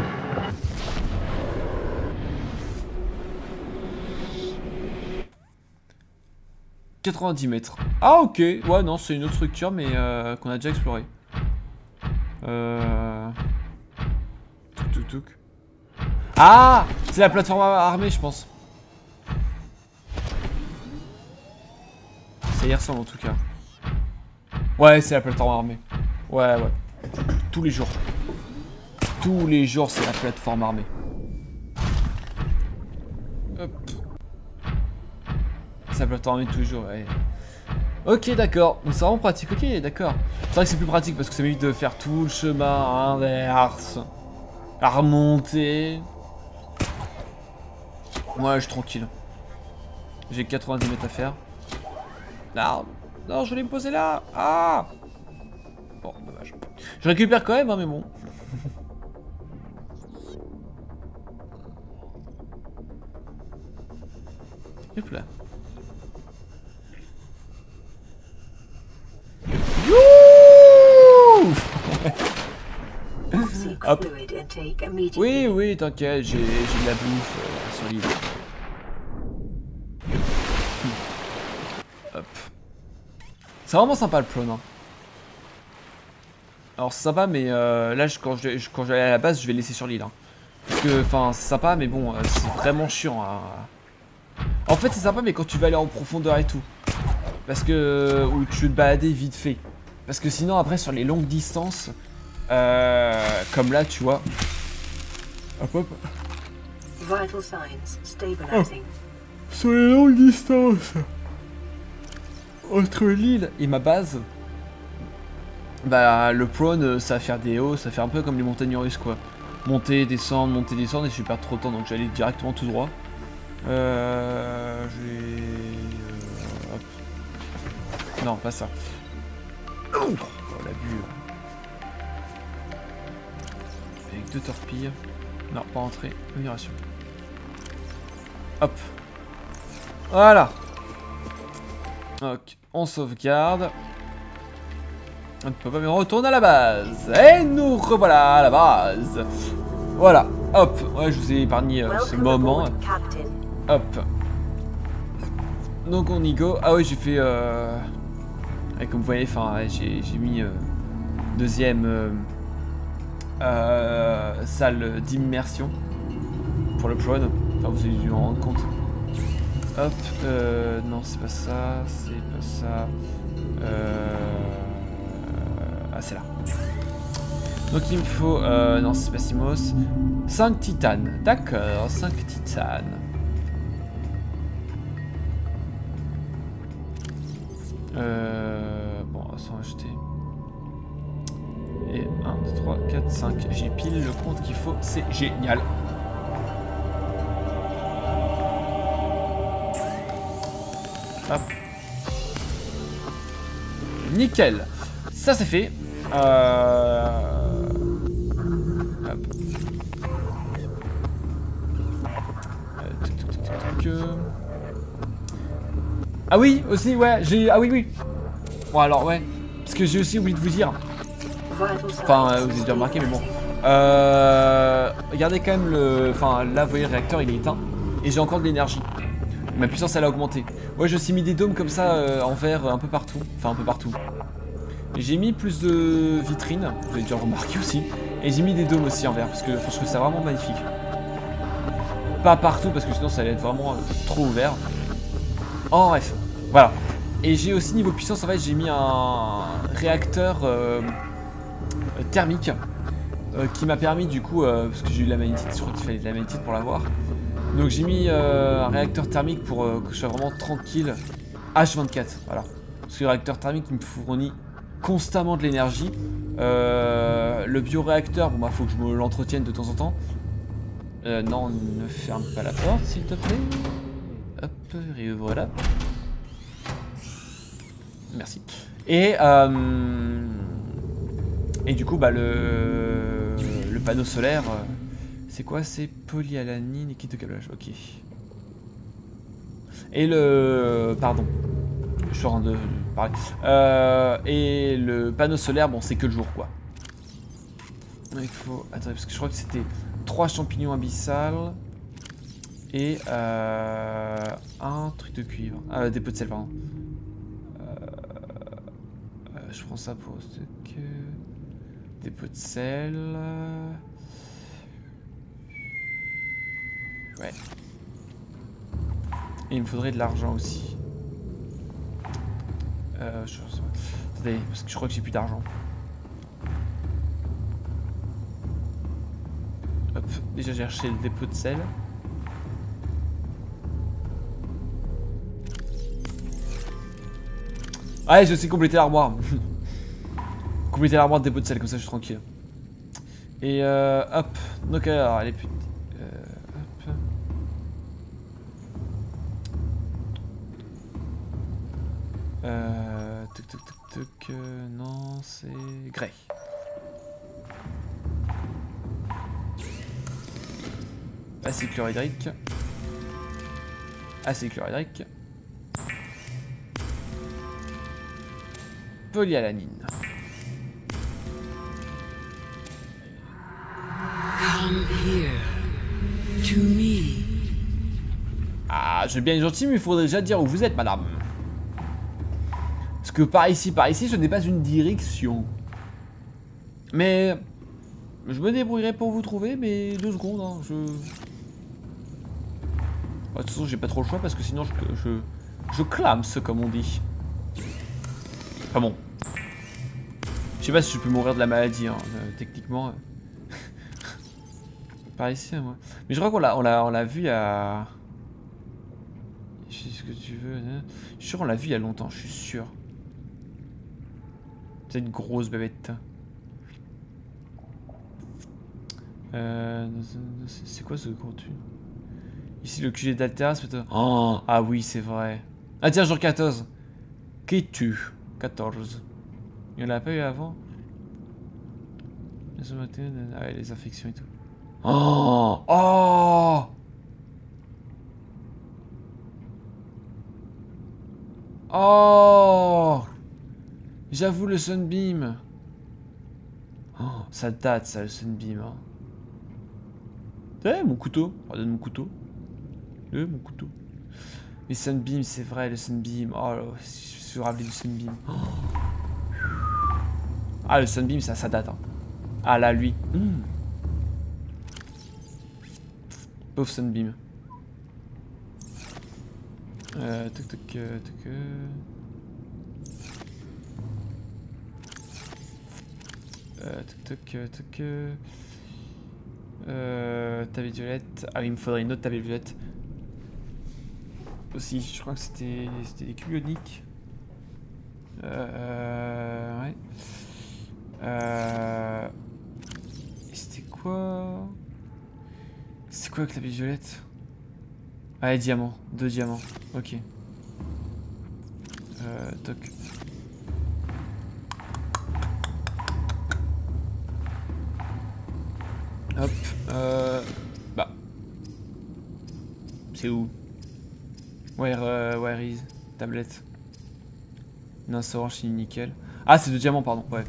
S4: « 90 mètres. » Ah, ok. Ouais, non, c'est une autre structure, mais qu'on a déjà explorée. Touk. Ah, c'est la plateforme armée, je pense. Ça y ressemble, en tout cas. Ouais, c'est la plateforme armée. Ouais. Tous les jours. Tous les jours, c'est la plateforme armée. Hop. Ça peut t'emmener toujours, ouais. Ok, d'accord. Donc c'est vraiment pratique. Ok, d'accord. C'est vrai que c'est plus pratique parce que ça m'évite de faire tout le chemin inverse. À remonter. Moi, je suis tranquille. J'ai 90 mètres à faire. Non, non, je voulais me poser là. Ah. Bon, dommage. Je récupère quand même, hein, mais bon. Hop là. Youhou. Hop. Oui, oui, t'inquiète, j'ai de la bouffe sur l'île. Hop. C'est vraiment sympa le prône. Hein. Alors c'est sympa, mais là quand je vais aller à la base, je vais laisser sur l'île. Hein. Parce que, enfin, c'est sympa, mais bon, c'est vraiment chiant. Hein. En fait, c'est sympa, mais quand tu vas aller en profondeur et tout. Parce que... Ou tu veux te balader vite fait. Parce que sinon, après, sur les longues distances... comme là, tu vois. Hop, hop.
S3: Vital signs stabilizing.
S4: Sur les longues distances entre l'île et ma base, bah le prone, ça va faire des hauts, ça fait un peu comme les montagnes russes quoi. Monter, descendre, et je vais perdre trop de temps, donc j'allais directement tout droit. Je vais... hop. Non, pas ça. Oh, la bulle. Avec 2 torpilles. Non, pas entrer. Amélioration. Hop. Voilà. Ok. On sauvegarde. On ne peut pas, mais on retourne à la base. Et nous revoilà à la base. Voilà. Hop. Ouais, je vous ai épargné ce moment. Hop. Donc on y go. Ah oui, j'ai fait... ouais, comme vous voyez, enfin, ouais, j'ai mis deuxième salle d'immersion pour le prone. Enfin, vous avez dû en rendre compte. Hop. Non, c'est pas ça. C'est pas ça. Ah, c'est là. Donc il me faut... non, c'est pas Simos. 5 titanes. D'accord, 5 titanes. Bon, on va s'en acheter. Et 1, 2, 3, 4, 5. J'ai pile le compte qu'il faut. C'est génial. Hop. Nickel. Ça c'est fait. Hop. Ah oui, aussi, ouais, j'ai... Ah oui, oui. Bon, alors, ouais. Parce que j'ai aussi oublié de vous dire. Enfin, vous avez déjà remarqué, mais bon. Regardez quand même le... Enfin, là, vous voyez, le réacteur, il est éteint. Et j'ai encore de l'énergie. Ma puissance, elle a augmenté. Ouais, j'ai aussi mis des dômes comme ça, en verre, un peu partout. Enfin, un peu partout. J'ai mis plus de vitrines. Vous avez déjà remarqué aussi. Et j'ai mis des dômes aussi en verre. Parce que je trouve ça vraiment magnifique. Pas partout, parce que sinon, ça allait être vraiment trop ouvert. En bref, voilà. Et j'ai aussi niveau puissance, en fait, j'ai mis un réacteur thermique qui m'a permis du coup, parce que j'ai eu de la magnétite, je crois qu'il fallait de la magnétite pour l'avoir. Donc j'ai mis un réacteur thermique pour que je sois vraiment tranquille. H24, voilà. Parce que le réacteur thermique il me fournit constamment de l'énergie. Le bioréacteur, bon bah faut que je me l'entretienne de temps en temps. Non, ne ferme pas la porte s'il te plaît. Hop, et voilà. Merci. Et du coup, bah le panneau solaire, c'est quoi? C'est polyalanine et kit de câblage. Ok. Et le... Pardon. Je suis en train de parler. Et le panneau solaire, bon, c'est que le jour, quoi. Il faut... Attends, parce que je crois que c'était 3 champignons abyssales. Et un truc de cuivre. Ah, des pots de sel, pardon. Je prends ça pour stock. Des pots de sel. Ouais. Et il me faudrait de l'argent aussi. Je sais pas. Attendez, parce que je crois que j'ai plus d'argent. Hop, déjà j'ai acheté le dépôt de sel. Ouais, je sais compléter l'armoire. Compléter l'armoire de dépôt de sel, comme ça je suis tranquille. Et hop. Donc alors, elle est plus... hop. Toc. Non, c'est... Grey. Acide chlorhydrique. Acide chlorhydrique. Polyalanine.
S6: Come here to me.
S4: Ah, je veux bien être gentil, mais il faudrait déjà dire où vous êtes, madame. Parce que par ici, ce n'est pas une direction. Mais je me débrouillerai pour vous trouver, mais 2 secondes, hein, de toute façon, j'ai pas trop le choix parce que sinon je clame ce comme on dit. Enfin bon. Je sais pas si je peux mourir de la maladie, hein, techniquement. Par ici, moi. Mais je crois qu'on l'a vu il y a... Je sais ce que tu veux. Hein. Je suis sûr qu'on l'a vu il y a longtemps, je suis sûr. C'est une grosse bébête. C'est quoi ce contenu? Ici le QG d'Alteras peut-être... Oh, ah oui, c'est vrai. Ah tiens, jour 14. Qu'es-tu? 14. Il n'y en a pas eu avant? Ah ouais, les infections et tout. Oh! Oh! Oh! J'avoue le Sunbeam. Oh, ça date ça le Sunbeam. Hein. Eh, mon couteau. Regarde mon couteau. Mon couteau. Les Sunbeam, c'est vrai, le Sunbeam. Oh là, je suis rappelé du Sunbeam. Oh. Ah, le Sunbeam, ça date. Hein. Ah là, lui. Pauvre Sunbeam. Tablette violette. Ah oui, il me faudrait une autre tablette violette. Aussi, je crois que c'était des cubes ioniques. Ouais. C'était quoi? C'est quoi avec la tablette violette? Ah, les diamants. 2 diamants. Ok. Toc. Hop. Bah. C'est où? Where is? Tablette. Non, c'est orange, c'est nickel. Ah, c'est 2 diamants, pardon. Ouais.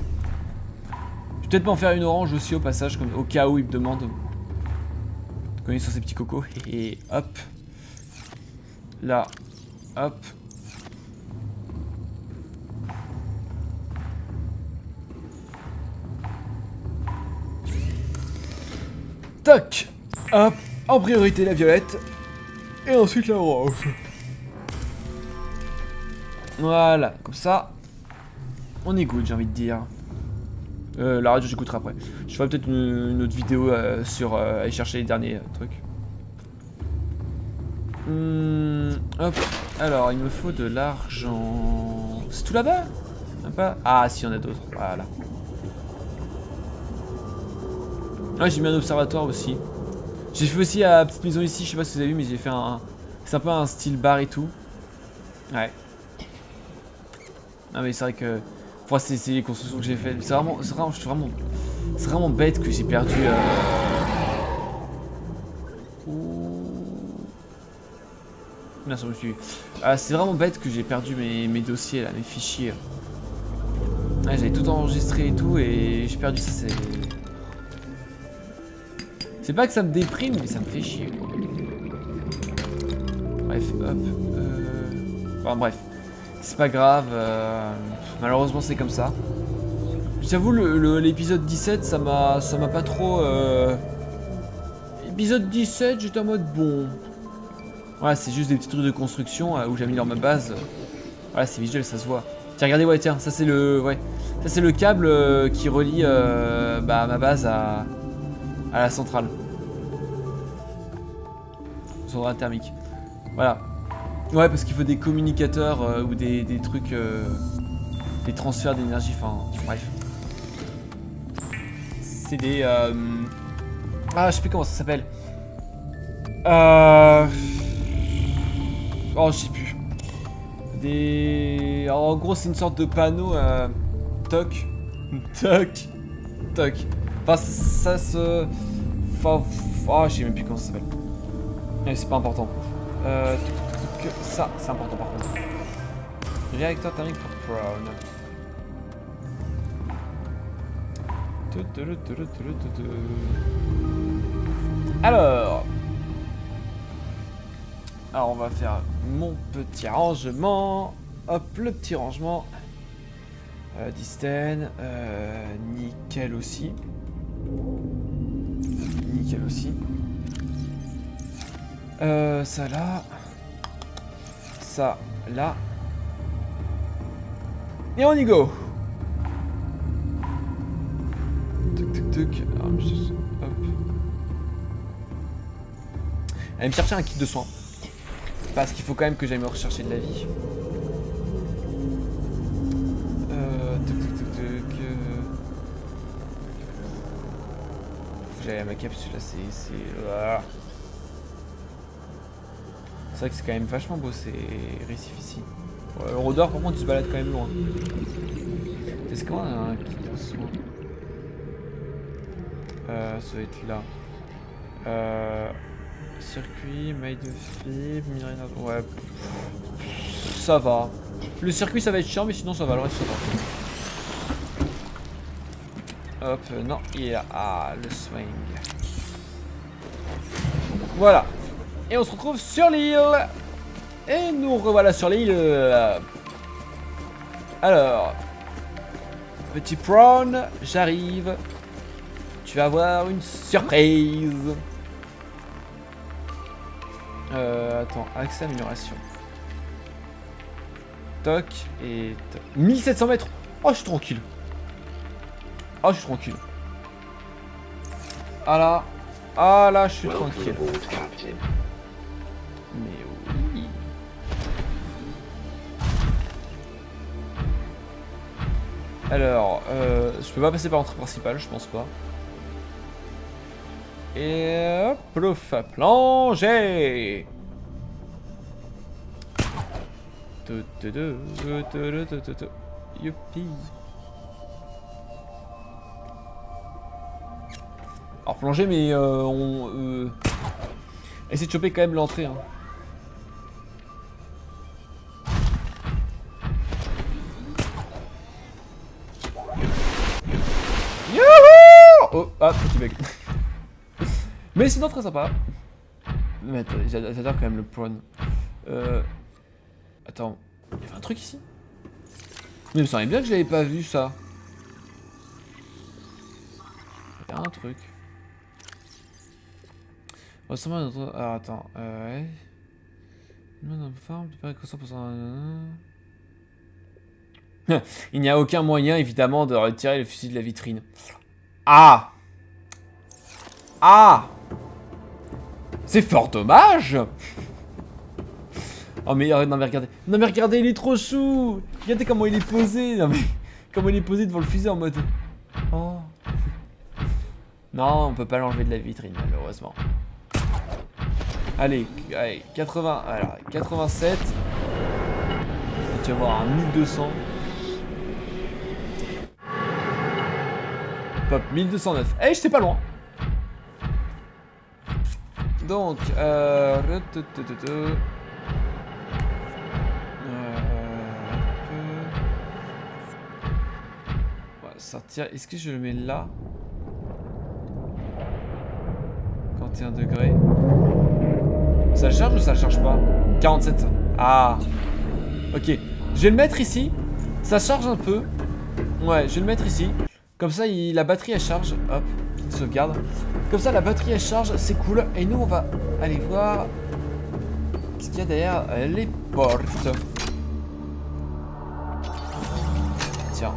S4: Je vais peut-être m'en faire une orange aussi au passage, comme, au cas où il me demande. Vous connaissez ces petits cocos. Et hop. Là. Hop. Toc. Hop. En priorité la violette. Et ensuite la orange. Voilà. Comme ça. On est good, j'ai envie de dire. La radio j'écouterai après. Je ferai peut-être une autre vidéo sur aller chercher les derniers trucs. Hop. Alors il me faut de l'argent. C'est tout là-bas? Pas. Ah si, il y en a d'autres. Voilà. Ah, j'ai mis un observatoire aussi. J'ai fait aussi la petite maison ici, je sais pas si vous avez vu, mais j'ai fait un... C'est un peu un style bar et tout. Ouais. Non mais c'est vrai que... Enfin, c'est les constructions que j'ai faites. C'est vraiment bête que j'ai perdu... Non, ça me suit. C'est vraiment bête que j'ai perdu mes dossiers là, mes fichiers. Ouais, j'avais tout enregistré et tout et j'ai perdu ça, c'est... C'est pas que ça me déprime, mais ça me fait chier. Bref, hop. Enfin bref. C'est pas grave. Malheureusement, c'est comme ça. J'avoue, l'épisode 17, ça m'a pas trop... Épisode 17, j'étais en mode bon. Voilà, c'est juste des petits trucs de construction où j'améliore ma base. Voilà, c'est visuel, ça se voit. Tiens, regardez, ouais, tiens, ça c'est le... Ouais. Ça c'est le câble qui relie ma base à la centrale. Centrale thermique. Voilà. Ouais, parce qu'il faut des communicateurs ou des trucs les transferts d'énergie, enfin bref. C'est des... Ah, je sais plus comment ça s'appelle. Oh, je sais plus. Des... Alors, en gros, c'est une sorte de panneau toc. Toc. Toc. Enfin, ça se... Enfin... Oh, je sais même plus comment ça s'appelle. Mais c'est pas important. Ça, c'est important par contre. Réacteur thermique pour Brown. Alors, on va faire mon petit rangement. Hop, le petit rangement. Disten, nickel aussi. Nickel aussi. Ça là. Ça là. Et on y go. Hop. Allez me chercher un kit de soins. Parce qu'il faut quand même que j'aille me rechercher de la vie. Faut que j'aille à ma capsule là, c'est vrai que c'est quand même vachement beau ces récifs ici. Le rôdeur par contre il se balade quand même loin. Est-ce qu'on a un kit de soins? Ça va être là. Circuit, maille de fibre, minerai d'argent. Ouais. Ça va. Le circuit ça va être chiant, mais sinon ça va, le reste ça va. Hop, non, il est là. Ah, le swing. Voilà. Et on se retrouve sur l'île. Et nous revoilà sur l'île. Alors. Petit prawn, j'arrive. Tu vas avoir une surprise. Attends, accès amélioration. Toc et... 1700 mètres. Oh, je suis tranquille. Oh, je suis tranquille. Ah là. Ah là, je suis tranquille. Mais oui. Alors, je peux pas passer par l'entrée principale, je pense pas. Et hop, plouf, plonger. Youpi. Alors plonger, mais on essaie de choper quand même l'entrée. Hein. Youhou! Oh, ah, petit bug. Mais sinon très sympa. Mais attends, j'adore quand même le prawn. Attends, il y avait un truc ici? Mais il me semblait bien que je l'avais pas vu ça. Il y a un truc. Ressemble à notre... Alors attends, ouais. Il n'y a aucun moyen évidemment de retirer le fusil de la vitrine. Ah! Ah! C'est fort dommage! Oh mais non mais regardez. Non mais regardez, il est trop chou! Regardez comment il est posé! Non mais comment il est posé devant le fusil en mode... Oh! Non, on peut pas l'enlever de la vitrine malheureusement. Allez, 80... Alors, 87. Et tu vas voir un 1200. Pop, 1209. Eh, j'étais pas loin! Donc, sortir. Est-ce que je le mets là? 51 degrés. Ça charge ou ça charge pas? 47. Ah. Ok. Je vais le mettre ici. Ça charge un peu. Ouais, je vais le mettre ici. Comme ça, la batterie elle charge. Hop, petite sauvegarde. Comme ça, la batterie elle charge. C'est cool. Et nous, on va aller voir ce qu'il y a derrière les portes. Tiens.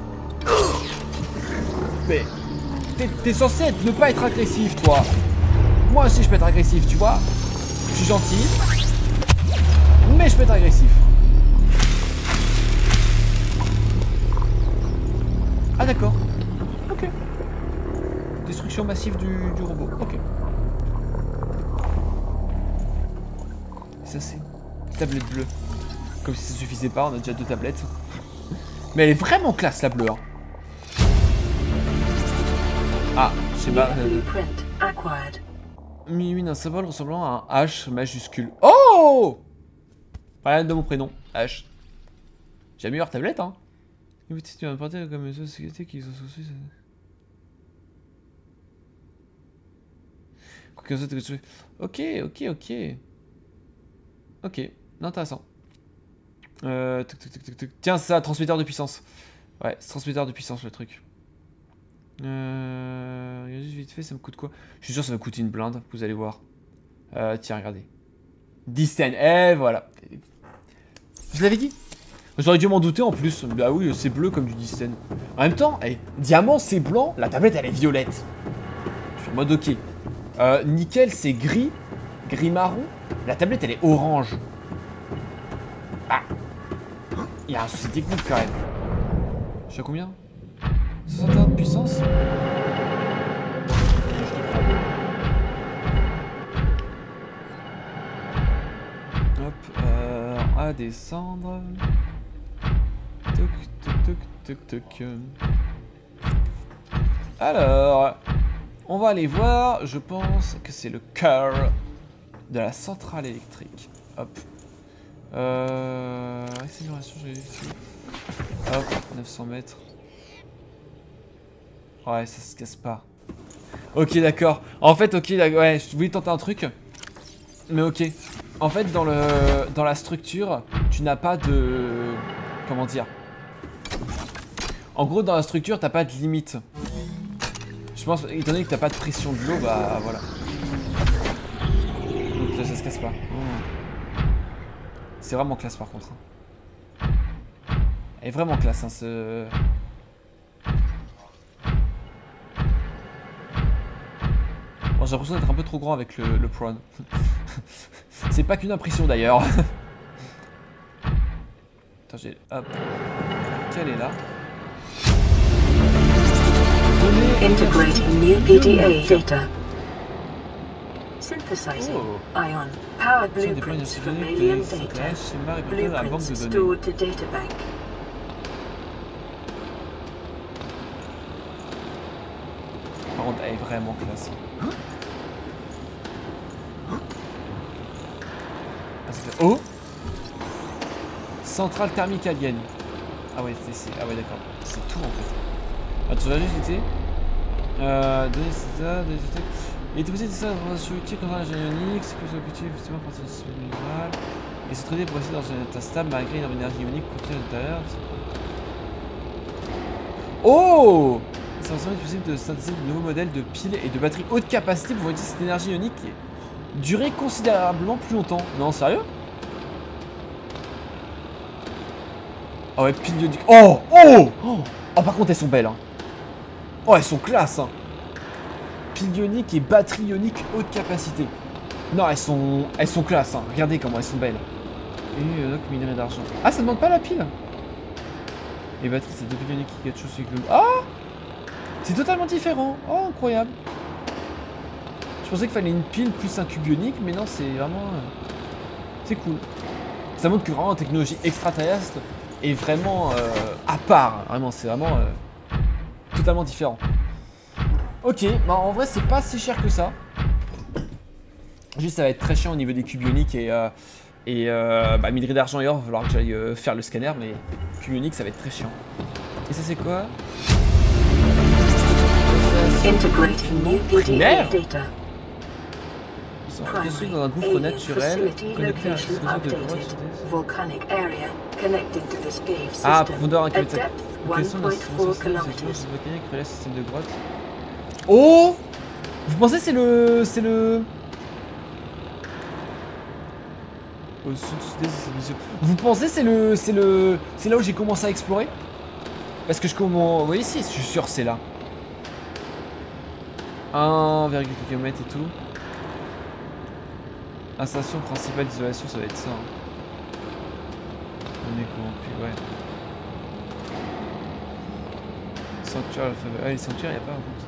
S4: Mais t'es censé ne pas être agressif, toi. Moi aussi, je peux être agressif, tu vois. Je suis gentil, mais je peux être agressif. Ah d'accord. Ok. Destruction massive du robot. Ok. Ça c'est tablette bleue. Comme si ça suffisait pas, on a déjà 2 tablettes. Mais elle est vraiment classe la bleue. Hein. Ah, je sais pas. Mimine un symbole ressemblant à un H majuscule. Oh! Rien de mon prénom, H. J'ai mis leur tablette, hein. Si tu vas porter comme société qui sont soucis. Ok, ok, ok. Ok, intéressant. Tiens, c'est ça, transmetteur de puissance. Ouais, c'est transmetteur de puissance le truc. Juste vite fait, ça me coûte quoi? Je suis sûr que ça va coûter une blinde, vous allez voir. Tiens, regardez. Disten, et voilà. Je l'avais dit. J'aurais dû m'en douter en plus. Bah oui, c'est bleu comme du Disten. En même temps, diamant c'est blanc, la tablette elle est violette. Je suis en mode ok. Nickel c'est gris, gris marron. La tablette elle est orange. Ah. Il y a un souci technique quand même. Je suis à combien? 61 de puissance. Hop, à descendre. Toc, toc, toc, toc, toc. Alors, on va aller voir. Je pense que c'est le cœur de la centrale électrique. Hop. Accélération, j'ai ici. Hop, 900 mètres. Ouais, ça se casse pas. Ok, d'accord. En fait, ok, ouais, je voulais tenter un truc. Mais ok. En fait, dans la structure, tu n'as pas de... Comment dire? En gros, dans la structure, t'as pas de limite. Je pense, étant donné que t'as pas de pression de l'eau, bah voilà. Donc là, ça se casse pas. C'est vraiment classe par contre. Elle est vraiment classe, hein, ce... Bon, j'ai l'impression d'être un peu trop grand avec le prawn. C'est pas qu'une impression d'ailleurs. Attends, j'ai... Hop. Quelle est là?
S3: Integrating new PDA data. Synthesizing ion power blueprints from alien data. Blueprints stored to data bank.
S4: Par contre, elle est vraiment classe. Ah, ça fait... Oh! Centrale thermique alien. Ah ouais, c'est... Ah ouais, d'accord. C'est tout en fait. Attends, je vais juste éviter. Donner ça, il était possible de ça dans un utile contre l'ingénierie ionique, c'est que ça peut utile justement pour ce minéral. Et se traiter pour rester dans un état stable malgré une énergie ionique contenue à l'intérieur. Oh! C'est ensemble possible de synthétiser de nouveaux modèles de piles et de batteries haute capacité pour utiliser cette énergie ionique qui durer considérablement plus longtemps. Non, sérieux? Ah ouais, piles ioniques. Oh! Oh! Oh! Oh, par contre, elles sont belles, hein. Oh, elles sont classe, hein. Pile ionique et batterie ionique haute capacité. Non, elles sont classe, hein. Regardez comment elles sont belles. Et donc minerai d'argent. Ah, ça demande pas la pile. Et batterie, c'est deux piles ioniques qui gâtent chose avec le... Ah! C'est totalement différent. Oh, incroyable. Je pensais qu'il fallait une pile plus un cube ionique, mais non, c'est vraiment... C'est cool. Ça montre que vraiment la technologie extraterrestre est vraiment à part. Vraiment, c'est vraiment totalement différent. Ok, bah en vrai, c'est pas si cher que ça. Juste, ça va être très chiant au niveau des cubes ioniques et bah, minerai d'argent et or, il va falloir que j'aille faire le scanner, mais cube ionique, ça va être très chiant. Et ça, c'est quoi? Primaire? Construit dans un gouffre naturel, connecté à un réseau de grottes. Ah, profondeur 1 km. Question de volcanique relève système de grottes. Oh! Vous pensez c'est le... Au sud-sud, vous pensez c'est là où j'ai commencé à explorer? Parce que vous voyez ici, je suis sûr c'est là. 1,4 km et tout. Installation principale d'isolation, ça va être ça. Hein. On est corrompu, ouais. Sanctuaire, les sanctuaires, il n'y a pas un compte.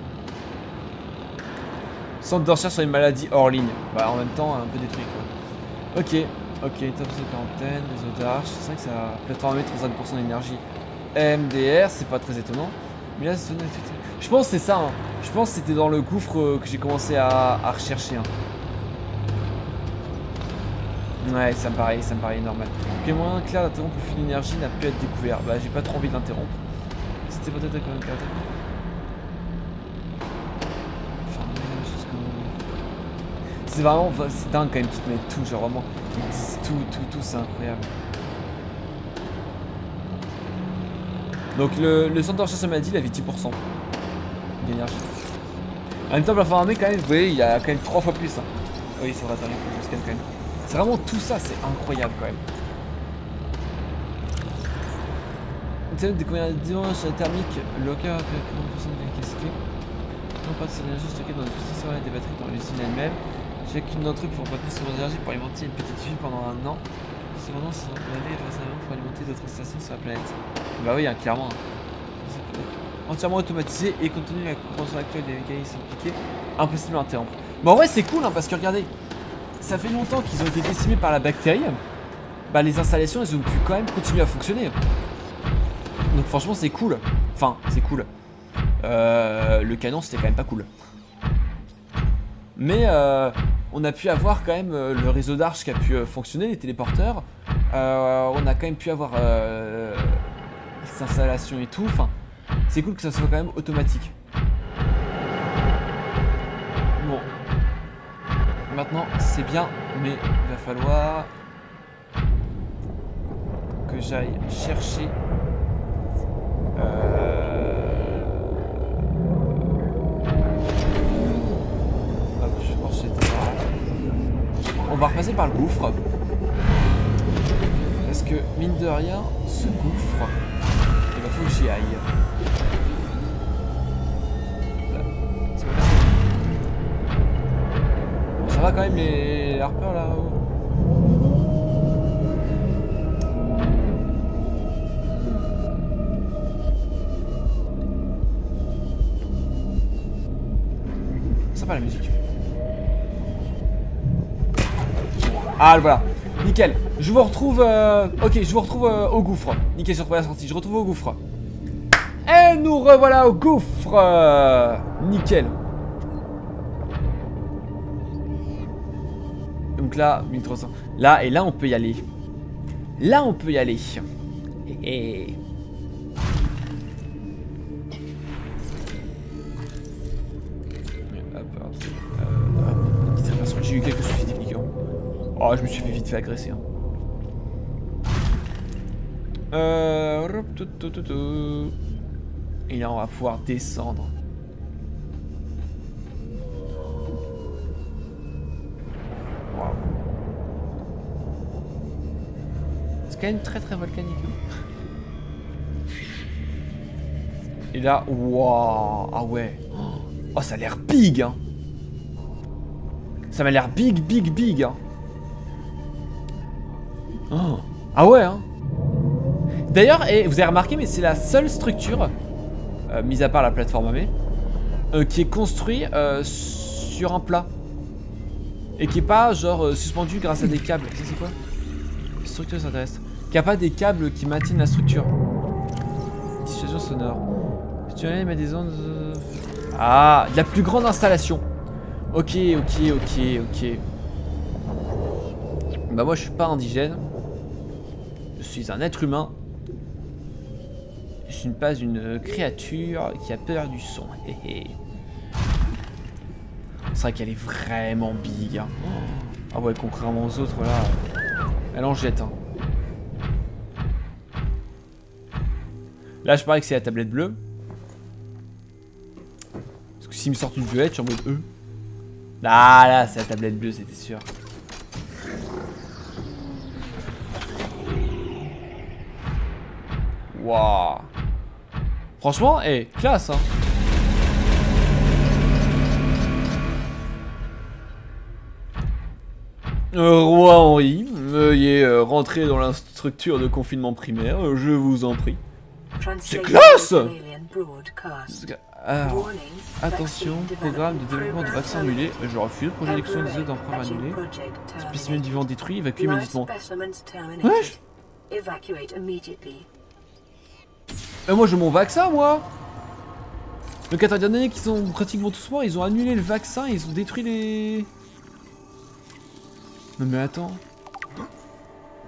S4: Centre de recherche sur les maladies hors ligne. Bah en même temps, un peu détruit quoi. Ok, top de quarantaine, réseau d'arches. C'est vrai que ça plateforme 35% d'énergie. MDR, c'est pas très étonnant. Mais là, je pense que c'est ça. Hein. Je pense que c'était dans le gouffre que j'ai commencé à rechercher. Hein. Ouais, ça me paraît normal. Ok, moyen clair d'interrompre le flux d'énergie n'a pu être découvert. Bah, j'ai pas trop envie d'interrompre. C'était peut-être quand même caractère. C'est vraiment, c'est dingue quand même qu'ils te mettent tout, genre vraiment, ils disent tout, c'est incroyable. Donc le centre de recherche m'a dit, il avait 10% d'énergie. En même temps, la armée quand même, vous voyez, il y a quand même 3 fois plus. Hein. Oui, c'est vrai, attendez, je scanne quand même. C'est vraiment tout ça, c'est incroyable quand même. Des conversions thermiques, locker, 40% d'électricité. Non, pas de cette énergie stockée dans le petit sur des batteries dans l'usine elle-même. Chacune d'entre eux pour emprunter son énergie pour alimenter une petite ville pendant un an. Cependant, c'est l'année pour alimenter d'autres stations sur la planète. Bah oui, hein, clairement. Entièrement automatisé et compte tenu de la compréhension actuelle des mécanismes impliqués, impossible à interrompre. Mais en vrai, c'est cool hein, parce que regardez, ça fait longtemps qu'ils ont été décimés par la bactérie. Bah, les installations, elles ont pu quand même continuer à fonctionner. Donc, franchement, c'est cool. Enfin, c'est cool. Le canon, c'était quand même pas cool. Mais on a pu avoir quand même le réseau d'arches qui a pu fonctionner, les téléporteurs. On a quand même pu avoir les installations et tout. Enfin, c'est cool que ça soit quand même automatique. Bon. Maintenant, c'est bien, mais il va falloir que j'aille chercher... On va repasser par le gouffre. Parce que, mine de rien, ce gouffre, il va faut que j'y aille. Bon, ça va quand même les harpers là-haut. Sympa la musique. Ah voilà, nickel. Je vous retrouve. Ok, je vous retrouve au gouffre. Nickel, j'ai retrouvé la sortie. Je retrouve au gouffre. Et nous revoilà au gouffre. Nickel. Donc là, 1300. Là, et là, on peut y aller. Là, on peut y aller. Et... J'ai eu quelques soucis techniques. Hein. Oh, je me suis fait vite fait agresser. Hein. Et là, on va pouvoir descendre. Wow. C'est quand même très volcanique. Hein. Et là, waouh, ah ouais. Oh, ça a l'air big, hein. Ça m'a l'air big, hein. Oh. Ah ouais, hein. D'ailleurs, vous avez remarqué, mais c'est la seule structure, mis à part la plateforme armée, qui est construite sur un plat. Et qui est pas, genre, suspendu grâce à des câbles. Ça, c'est quoi? Structure terrestre. Qui a pas des câbles qui maintiennent la structure. Dissuasion sonore. Si tu mets des ondes... Ah, la plus grande installation. Ok. Bah moi je suis pas indigène. Je suis un être humain. Je suis pas une créature qui a peur du son. C'est vrai qu'elle est vraiment big. Hein. Ah ouais, contrairement aux autres là, elle en jette. Hein. Là je parie que c'est la tablette bleue. Parce que s'ils me sortent une buette, je suis en mode E. Ah là, c'est la tablette bleue, c'était sûr. Waouh. Franchement, classe hein. Roi Henri, veuillez rentrer dans la structure de confinement primaire, je vous en prie. C'est classe! Alors, attention, programme de développement de vaccins annulé. Je refuse. Projet d'élection des œufs d'empereur annulé. Spécimen vivant détruit. Évacué immédiatement. Wesh! Moi, je veux mon vaccin, moi! Le 4 derniers années qui sont pratiquement tous morts, ils ont annulé le vaccin, ils ont détruit les... Non mais attends.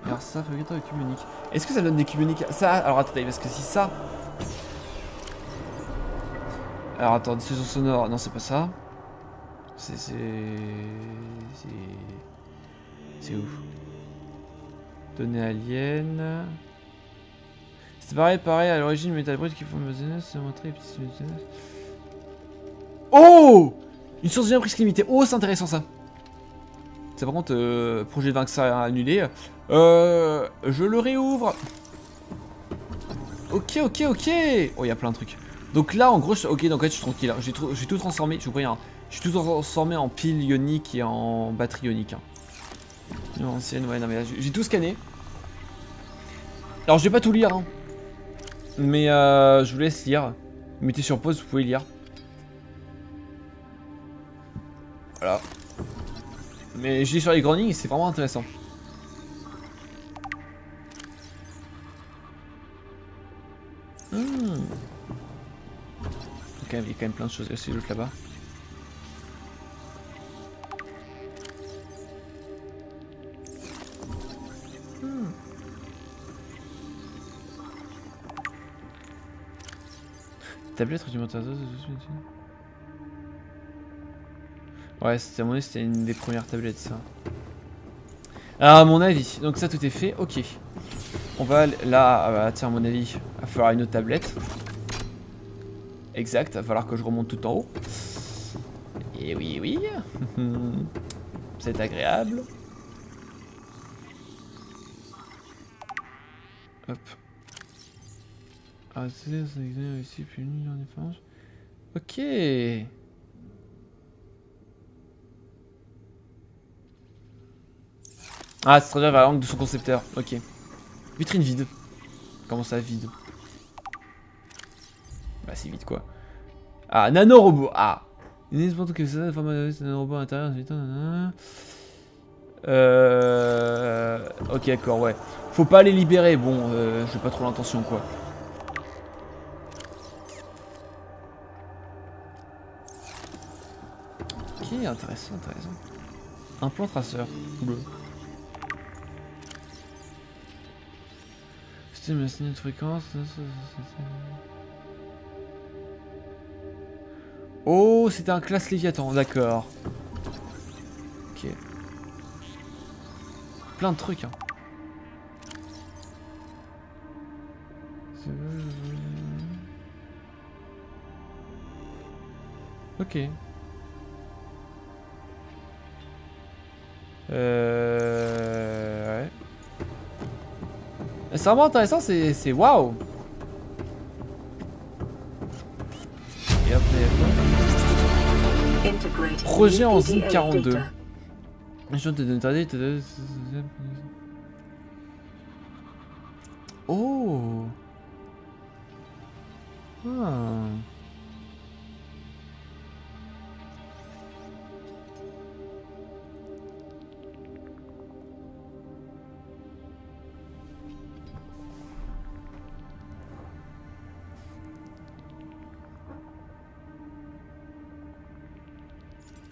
S4: Alors ça, fabricateur de cubes uniques. Est-ce que ça donne des cubes uniques? Ça, alors attendez, parce que si ça... Alors attends, diffusion sonore, non c'est pas ça. C'est où? Données aliens... C'est pareil, à l'origine, métal brut qui font le c'est montré. Oh! Une source de prise limitée. Oh, c'est intéressant ça. Ça par contre, projet de vaccin annulé. Je le réouvre. Ok. Oh, il y a plein de trucs. Donc là, en gros, ok, donc là, je suis tranquille. Hein. J'ai tout transformé. Je vous préviens. Hein. Je suis tout transformé en pile ionique et en batterie ionique. Hein. Ancienne, ouais, non mais là, j'ai tout scanné. Alors, je vais pas tout lire. Hein. Mais je vous laisse lire. Mettez sur pause, vous pouvez lire. Voilà. Mais je lis sur les grandes lignes, c'est vraiment intéressant. Il y a quand même plein de choses aussi l'autre là-bas. Tablette rudimentaire. Ouais, c'était à mon avis, c'était une des premières tablettes ça. Alors à mon avis, donc ça tout est fait, ok. On va là, tiens à mon avis, il va falloir une autre tablette. Exact, il va falloir que je remonte tout en haut. Et oui. C'est agréable. Hop. Ah, c'est ici, puis une en défense. Ok. Ah, c'est traduire vers la langue de son concepteur. Ok. Vitrine vide. Comment ça, vide? Bah, c'est vide quoi. Ah, nanorobot. Ah. N'importe que ça, nanorobot à l'intérieur. Ok, d'accord, ouais. Faut pas les libérer. Bon, j'ai pas trop l'intention quoi. Ok, intéressant. Un plan traceur bleu. C'était ma signal de fréquence. Oh, c'était un classe Léviathan, d'accord. Ok. Plein de trucs, hein. Ok. Ouais. C'est vraiment intéressant, c'est waouh. Et après, projet en Zim 42. Oh. Ah.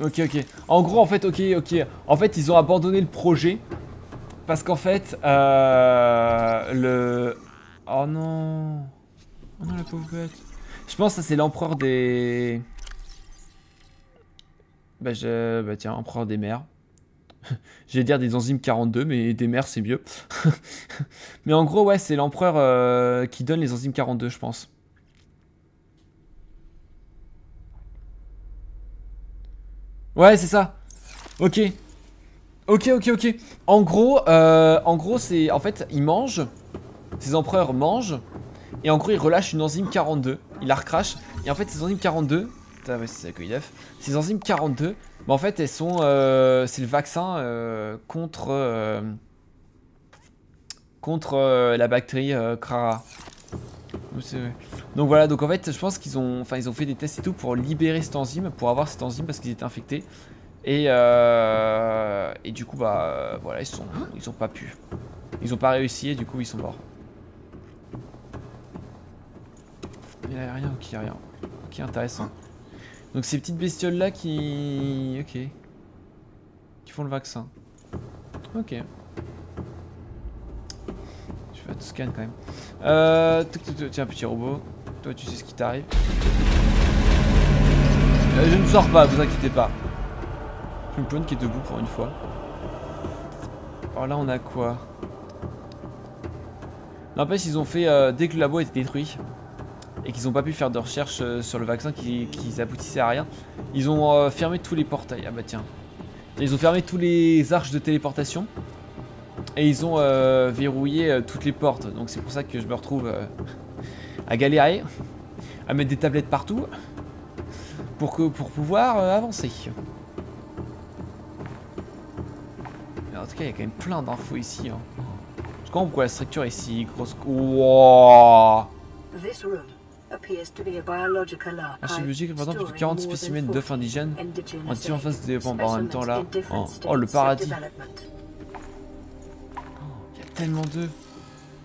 S4: Ok. En gros, en fait, ok. En fait, ils ont abandonné le projet. Parce qu'en fait, le... Oh non. Oh non, la pauvre bête. Je pense que ça, c'est l'empereur des... Bah tiens, empereur des mers. J'allais dire des enzymes 42, mais des mers, c'est mieux. Mais en gros, ouais, c'est l'empereur qui donne les enzymes 42, je pense. Ouais, c'est ça. Ok. En gros, c'est... En fait, ils mangent. Ces empereurs mangent. Et en gros, ils relâchent une enzyme 42. Ils la recrachent. Et en fait, ces enzymes 42... Putain, ouais, c'est la couille d'œuf. Ces enzymes 42... Bah, en fait, elles sont... c'est le vaccin contre... la bactérie Crara. Donc voilà, donc en fait je pense qu'ils ont, ils ont fait des tests et tout pour libérer cette enzyme, pour avoir cette enzyme parce qu'ils étaient infectés. Et du coup bah voilà, ils ont pas pu. Ils ont pas réussi et du coup ils sont morts. Il y a rien, ok, rien. Ok, intéressant. Donc ces petites bestioles là qui... Ok. Qui font le vaccin. Ok. Je vais tout scan quand même. Tiens, petit robot. Toi tu sais ce qui t'arrive. Je ne sors pas, vous inquiétez pas. Une clone qui est debout pour une fois. Alors là on a quoi? N'empêche ils ont fait, dès que le labo a été détruit et qu'ils n'ont pas pu faire de recherche sur le vaccin qui aboutissaient à rien, ils ont fermé tous les portails. Ah bah tiens. Ils ont fermé tous les arches de téléportation et ils ont verrouillé toutes les portes. Donc c'est pour ça que je me retrouve à galérer, à mettre des tablettes partout pour pouvoir avancer. Mais en tout cas il y a quand même plein d'infos ici. Hein. Je comprends pourquoi la structure est si grosse. Wow. Archive biologique représentant plus de 40 spécimens d'œufs indigènes en phase de développement. En même temps là, oh le paradis. Il y a tellement d'œufs.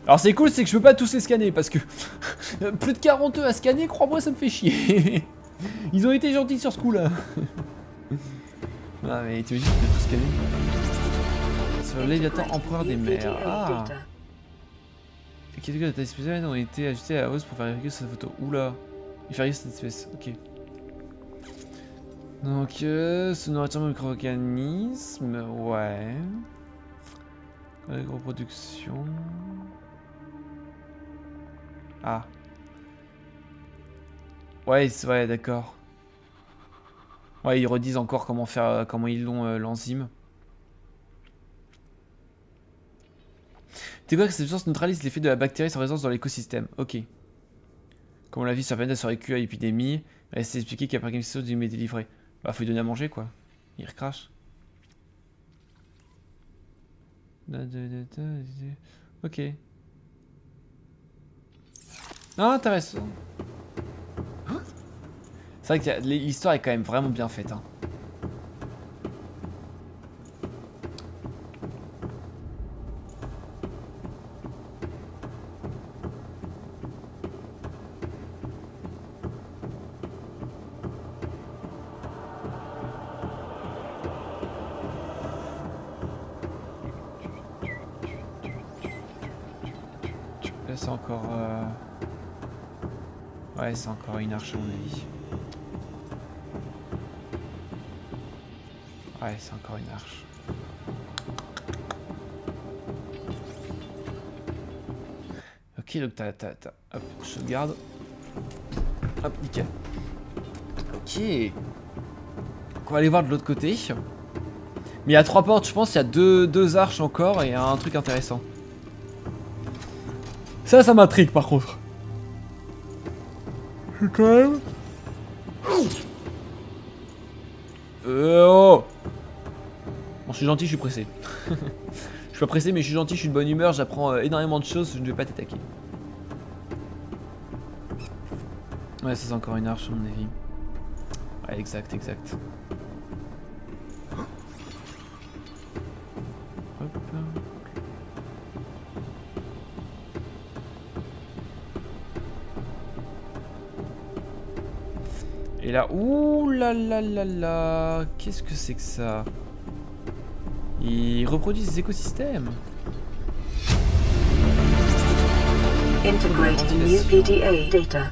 S4: Alors c'est cool, c'est que je peux pas tous les scanner parce que plus de 40 œufs à scanner, crois-moi ça me fait chier. Ils ont été gentils sur ce coup là. Ah mais tu veux juste tout scanner. Sur le Léviathan empereur des mers. Ah. Les catégories de taille spéciale ont été ajustées à la hausse pour faire vérifier cette photo. Oula, il fait cette espèce, ok. Donc, ce nourriture micro-organisme, ouais. Reproduction. Ah. Ouais, ouais, d'accord. Ouais, ils redisent encore comment faire, comment ils l'ont l'enzyme. C'est quoi que cette substance neutralise l'effet de la bactérie sans présence dans l'écosystème? Ok. Comme on l'a vu sur la planète, ça aurait pu à l'épidémie. C'est expliqué qu'après quelque chose il m'est délivré. Bah faut lui donner à manger quoi. Il recrache. Ok. Ah, intéressant. C'est vrai que l'histoire est quand même vraiment bien faite. Hein. Là c'est encore... Ouais, c'est encore une arche à mon avis. Ouais, c'est encore une arche. Ok, donc t'as... Hop, je garde. Hop, nickel. Ok. On va aller voir de l'autre côté. Mais il y a 3 portes, je pense. Il y a deux arches encore et un truc intéressant. Ça m'intrigue par contre. Quand même. Oh. Bon, je suis gentil, je suis pressé. Je suis pas pressé, mais je suis gentil, je suis de bonne humeur, j'apprends énormément de choses, je ne vais pas t'attaquer. Ouais, ça c'est encore une arche à mon avis. Ouais, exact. Hop. Et là, ouh là là là là, qu'est-ce que c'est que ça? Ils reproduisent des écosystèmes.
S3: Integrating new PDA data.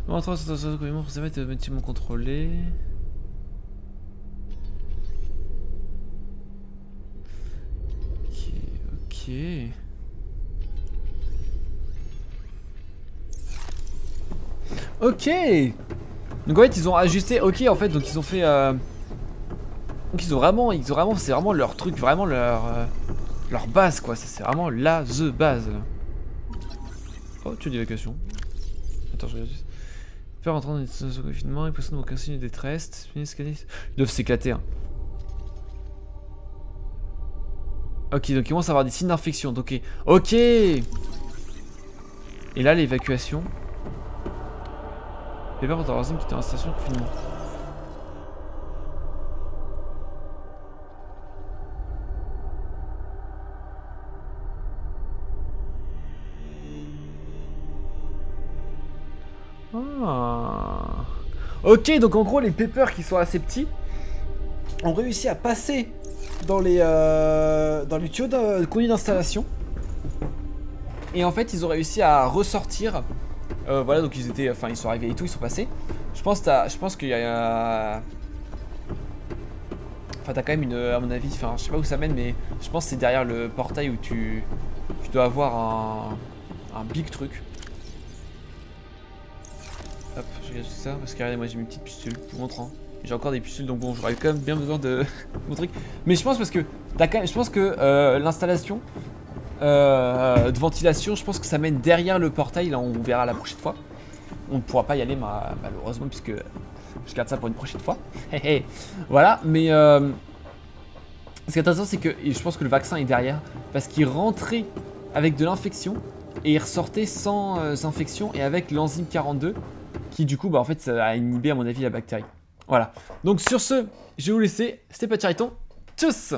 S4: Bon, attends, comment ça va être intimement contrôlé? Ok. Ok. Donc en fait ils ont ajusté. Ok en fait donc ils ont fait. Donc ils ont vraiment, c'est vraiment leur truc, vraiment leur base quoi. C'est vraiment the base. Oh tu d'évacuation. Attends je regarde juste. Faire entrer dans le confinement, il possède aucun signe de détresse. Ils doivent s'éclater. Hein. Ok, donc il commence à avoir des signes d'infection. Donc, ok. Et là, l'évacuation. Fais peur pour ta voisine qui était en station de confinement. Ah. Ok, donc en gros, les Peppers qui sont assez petits ont réussi à passer dans les tuyaux de conduite d'installation. Et en fait, ils ont réussi à ressortir. Voilà, donc ils étaient, enfin, ils sont arrivés et tout, ils sont passés. Je pense qu'il y a. Enfin, t'as quand même une, à mon avis, enfin, je sais pas où ça mène, mais je pense que c'est derrière le portail où tu dois avoir un big truc. Hop, je regarde tout ça parce que regardez, moi j'ai mes petites pustules, je vous montre. Hein. J'ai encore des pustules, donc bon, j'aurais quand même bien besoin de mon truc. Mais je pense parce que t'as quand même, je pense que l'installation de ventilation, je pense que ça mène derrière le portail. Là, on verra la prochaine fois. On ne pourra pas y aller malheureusement puisque je garde ça pour une prochaine fois. Voilà, mais ce qui est intéressant, c'est que je pense que le vaccin est derrière parce qu'il rentrait avec de l'infection et il ressortait sans infection et avec l'enzyme 42 qui du coup, bah en fait, ça a inhibé à mon avis la bactérie. Voilà. Donc sur ce, je vais vous laisser. C'était Patchariton. Tchuss.